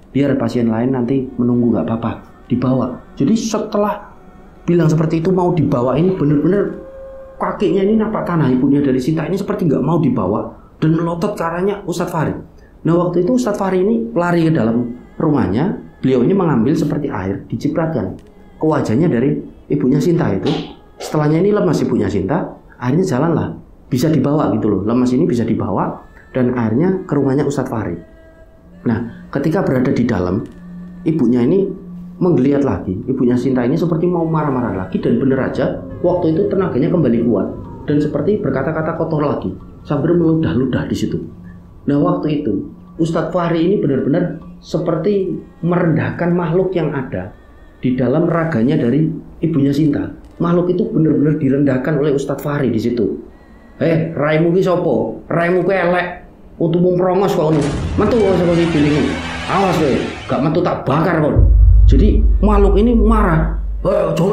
Biar pasien lain nanti menunggu, nggak apa-apa, dibawa. Jadi setelah bilang seperti itu mau dibawa, ini benar-benar kakinya ini napak tanah ibunya dari Sinta ini seperti nggak mau dibawa dan melotot ke arahnya Ustadz Fahri. Nah waktu itu Ustadz Fahri ini lari ke dalam rumahnya, beliau ini mengambil seperti air, dicipratkan ke wajahnya dari ibunya Sinta itu. Setelahnya ini lemas ibunya Sinta, akhirnya jalanlah, bisa dibawa gitu loh, lemas ini bisa dibawa dan akhirnya ke rumahnya Ustadz Fahri. Nah ketika berada di dalam, ibunya ini menggeliat lagi, ibunya Sinta ini seperti mau marah-marah lagi, dan bener aja waktu itu tenaganya kembali kuat dan seperti berkata-kata kotor lagi sambil meludah-ludah di situ. Nah waktu itu Ustadz Fahri ini benar-benar seperti merendahkan makhluk yang ada di dalam raganya dari ibunya Sinta. Makhluk itu benar-benar direndahkan oleh Ustadz Fahri di situ. Raimu ki sopo? Raimu ki elek. Untuk memprongos kok ini. Metu seperti bilingin. Awas kowe, gak metu tak bakar kok. Jadi makhluk ini marah. Ojo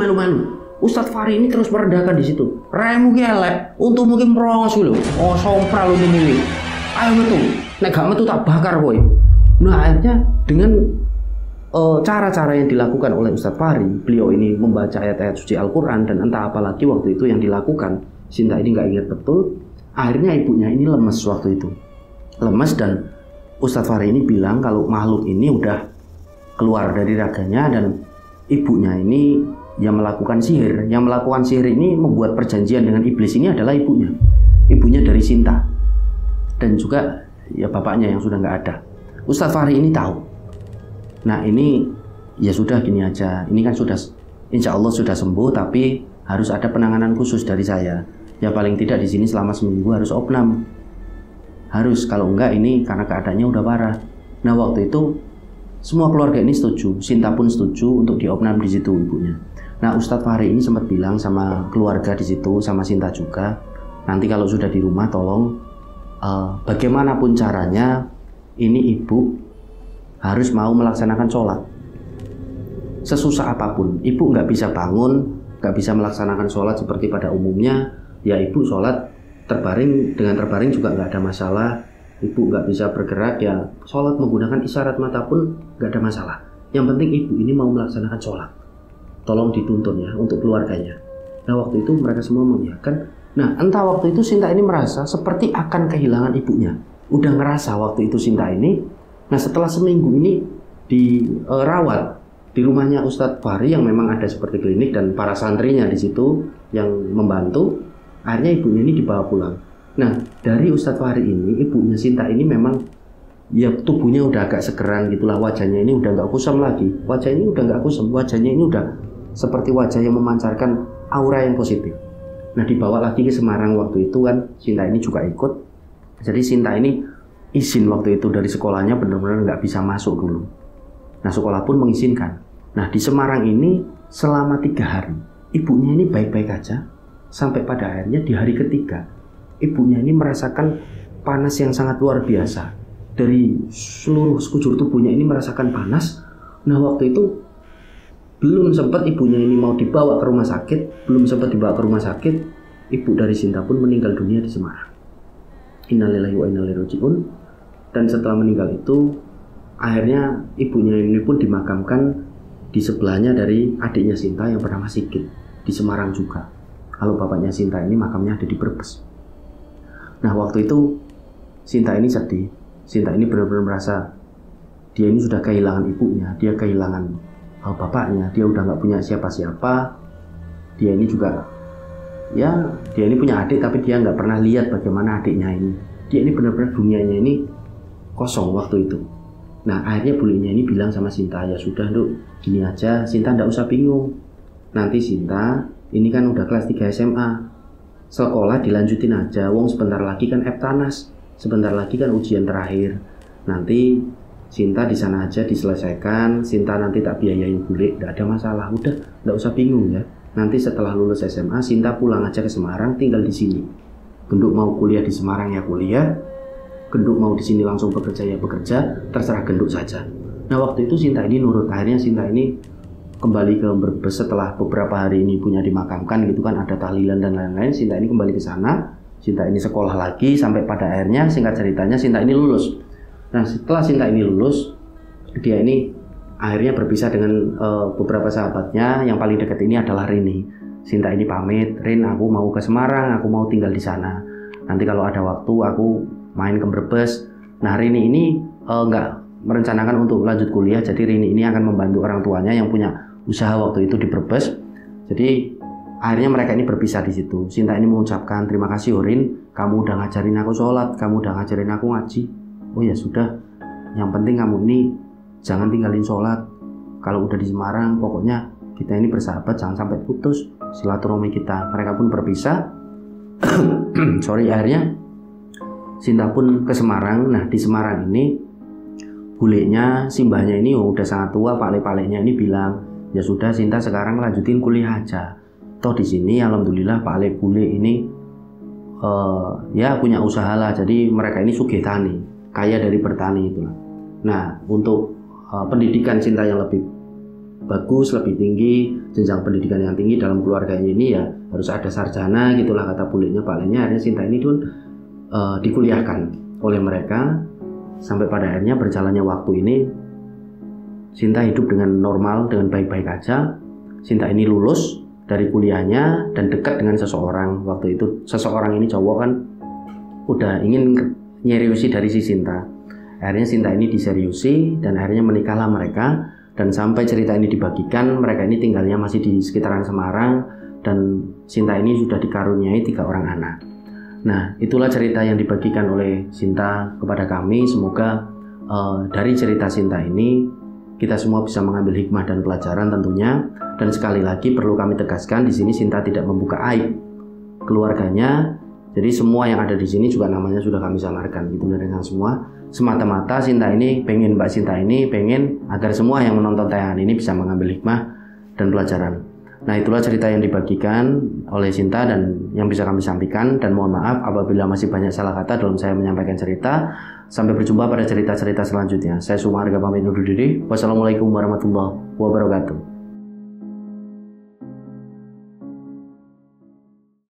melu. Ustadz Fahri ini terus merendahkan di situ. Raimu ki elek, untuk mungkin prongos lho. Oh sompral untuk ini. Ayo metu. Nek gak metu tak bakar kowe. Nah akhirnya dengan cara-cara yang dilakukan oleh Ustadz Fahri, beliau ini membaca ayat-ayat suci Al-Quran dan entah apalagi waktu itu yang dilakukan, Sinta ini nggak ingat betul. Akhirnya ibunya ini lemes waktu itu, lemes, dan Ustadz Fahri ini bilang kalau makhluk ini udah keluar dari raganya dan ibunya ini yang melakukan sihir. Yang melakukan sihir ini membuat perjanjian dengan iblis ini adalah ibunya dari Sinta dan juga ya bapaknya yang sudah nggak ada. Ustadz Fahri ini tahu. Nah ini ya sudah gini aja, ini kan sudah insya Allah sudah sembuh, tapi harus ada penanganan khusus dari saya. Ya paling tidak di sini selama seminggu harus opnam, harus, kalau enggak ini karena keadaannya udah parah. Nah waktu itu semua keluarga ini setuju, Sinta pun setuju untuk diopnam di situ ibunya. Nah Ustadz Fahri ini sempat bilang sama keluarga di situ, sama Sinta juga, nanti kalau sudah di rumah tolong bagaimanapun caranya ini ibu harus mau melaksanakan sholat. Sesusah apapun, ibu nggak bisa bangun, nggak bisa melaksanakan sholat seperti pada umumnya, ya ibu sholat dengan terbaring juga nggak ada masalah. Ibu nggak bisa bergerak, ya sholat menggunakan isyarat mata pun nggak ada masalah. Yang penting ibu ini mau melaksanakan sholat. Tolong dituntun ya untuk keluarganya. Nah waktu itu mereka semua mengiyakan. Nah entah waktu itu Sinta ini merasa seperti akan kehilangan ibunya. Udah ngerasa waktu itu Sinta ini. Nah setelah seminggu ini dirawat di rumahnya Ustadz Fahri yang memang ada seperti klinik dan para santrinya di situ yang membantu, akhirnya ibunya ini dibawa pulang. Nah dari Ustadz Fahri ini, ibunya Sinta ini memang ya tubuhnya udah agak segeran gitulah, wajahnya ini udah nggak kusam lagi, wajahnya ini udah seperti wajah yang memancarkan aura yang positif. Nah dibawa lagi ke Semarang waktu itu kan, Sinta ini juga ikut. Jadi Sinta ini izin waktu itu dari sekolahnya, benar-benar nggak bisa masuk dulu. Nah sekolah pun mengizinkan. Nah di Semarang ini selama 3 hari ibunya ini baik-baik aja sampai pada akhirnya di hari ketiga ibunya ini merasakan panas yang sangat luar biasa. Dari seluruh sekujur tubuhnya ini merasakan panas. Nah waktu itu belum sempat ibunya ini mau dibawa ke rumah sakit, ibu dari Sinta pun meninggal dunia di Semarang. Innalillahi wa inna ilaihi raji'un. Dan setelah meninggal itu akhirnya ibunya ini pun dimakamkan di sebelahnya dari adiknya Sinta yang bernama Sigit di Semarang juga. Kalau bapaknya Sinta ini makamnya ada di Brebes. Nah waktu itu Sinta ini sedih. Sinta ini benar-benar merasa dia ini sudah kehilangan ibunya, dia kehilangan bapaknya, dia udah nggak punya siapa-siapa. Dia ini juga, ya dia ini punya adik tapi dia nggak pernah lihat bagaimana adiknya ini. Dia ini benar-benar dunianya ini kosong waktu itu. Nah akhirnya bulenya ini bilang sama Sinta, ya sudah Nduk, gini aja, Sinta nggak usah bingung. Nanti Sinta ini kan udah kelas 3 SMA, sekolah dilanjutin aja, wong sebentar lagi kan Eptanas, sebentar lagi kan ujian terakhir. Nanti Sinta di sana aja diselesaikan, Sinta nanti tak biayain bule, nggak ada masalah. Udah, nggak usah bingung ya. Nanti setelah lulus SMA, Sinta pulang aja ke Semarang, tinggal di sini. Genduk mau kuliah di Semarang ya kuliah, Genduk mau di sini langsung bekerja ya bekerja, terserah Genduk saja. Nah waktu itu Sinta ini nurut. Akhirnya Sinta ini kembali ke Brebes setelah beberapa hari ini ibunya dimakamkan gitu kan, ada tahlilan dan lain-lain. Sinta ini kembali ke sana. Sinta ini sekolah lagi sampai pada akhirnya singkat ceritanya Sinta ini lulus. Nah setelah Sinta ini lulus, dia ini akhirnya berpisah dengan beberapa sahabatnya. Yang paling dekat ini adalah Rini. Sinta ini pamit, Rin aku mau ke Semarang, aku mau tinggal di sana. Nanti kalau ada waktu aku main ke Brebes. Nah Rini ini nggak merencanakan untuk lanjut kuliah, jadi Rini ini akan membantu orang tuanya yang punya usaha waktu itu di Brebes. Jadi akhirnya mereka ini berpisah di situ. Sinta ini mengucapkan terima kasih Rin, kamu udah ngajarin aku sholat, kamu udah ngajarin aku ngaji. Oh ya sudah, yang penting kamu ini jangan tinggalin sholat. Kalau udah di Semarang, pokoknya kita ini bersahabat, jangan sampai putus silaturahmi kita. Mereka pun berpisah. Akhirnya Sinta pun ke Semarang. Nah di Semarang ini bulenya, simbahnya ini udah sangat tua, Pak-Leknya ini bilang, ya sudah Sinta sekarang lanjutin kuliah aja. Toh di sini alhamdulillah Pak Lek bule ini ya punya usaha lah. Jadi mereka ini sugih tani, kaya dari bertani itulah. Nah untuk pendidikan Sinta yang lebih bagus, lebih tinggi, jenjang pendidikan yang tinggi dalam keluarganya ini ya harus ada sarjana gitulah kata bulenya, Pak Leknya. Akhirnya Sinta ini pun dikuliahkan oleh mereka. Sampai pada akhirnya berjalannya waktu ini Sinta hidup dengan normal, dengan baik-baik aja. Sinta ini lulus dari kuliahnya dan dekat dengan seseorang. Waktu itu seseorang ini cowok kan udah ingin nyeriusi dari si Sinta. Akhirnya Sinta ini diseriusi dan akhirnya menikahlah mereka. Dan sampai cerita ini dibagikan, mereka ini tinggalnya masih di sekitaran Semarang. Dan Sinta ini sudah dikaruniai 3 orang anak. Nah itulah cerita yang dibagikan oleh Sinta kepada kami. Semoga dari cerita Sinta ini kita semua bisa mengambil hikmah dan pelajaran tentunya. Dan sekali lagi perlu kami tegaskan, di sini Sinta tidak membuka aib keluarganya. Jadi semua yang ada di sini juga namanya sudah kami samarkan gitu dengan semua. Semata-mata Sinta ini pengen, Mbak Sinta ini pengen agar semua yang menonton tayangan ini bisa mengambil hikmah dan pelajaran. Nah itulah cerita yang dibagikan oleh Sinta dan yang bisa kami sampaikan. Dan mohon maaf apabila masih banyak salah kata dalam saya menyampaikan cerita. Sampai berjumpa pada cerita-cerita selanjutnya. Saya Sumarga pamit undur diri. Wassalamualaikum warahmatullahi wabarakatuh.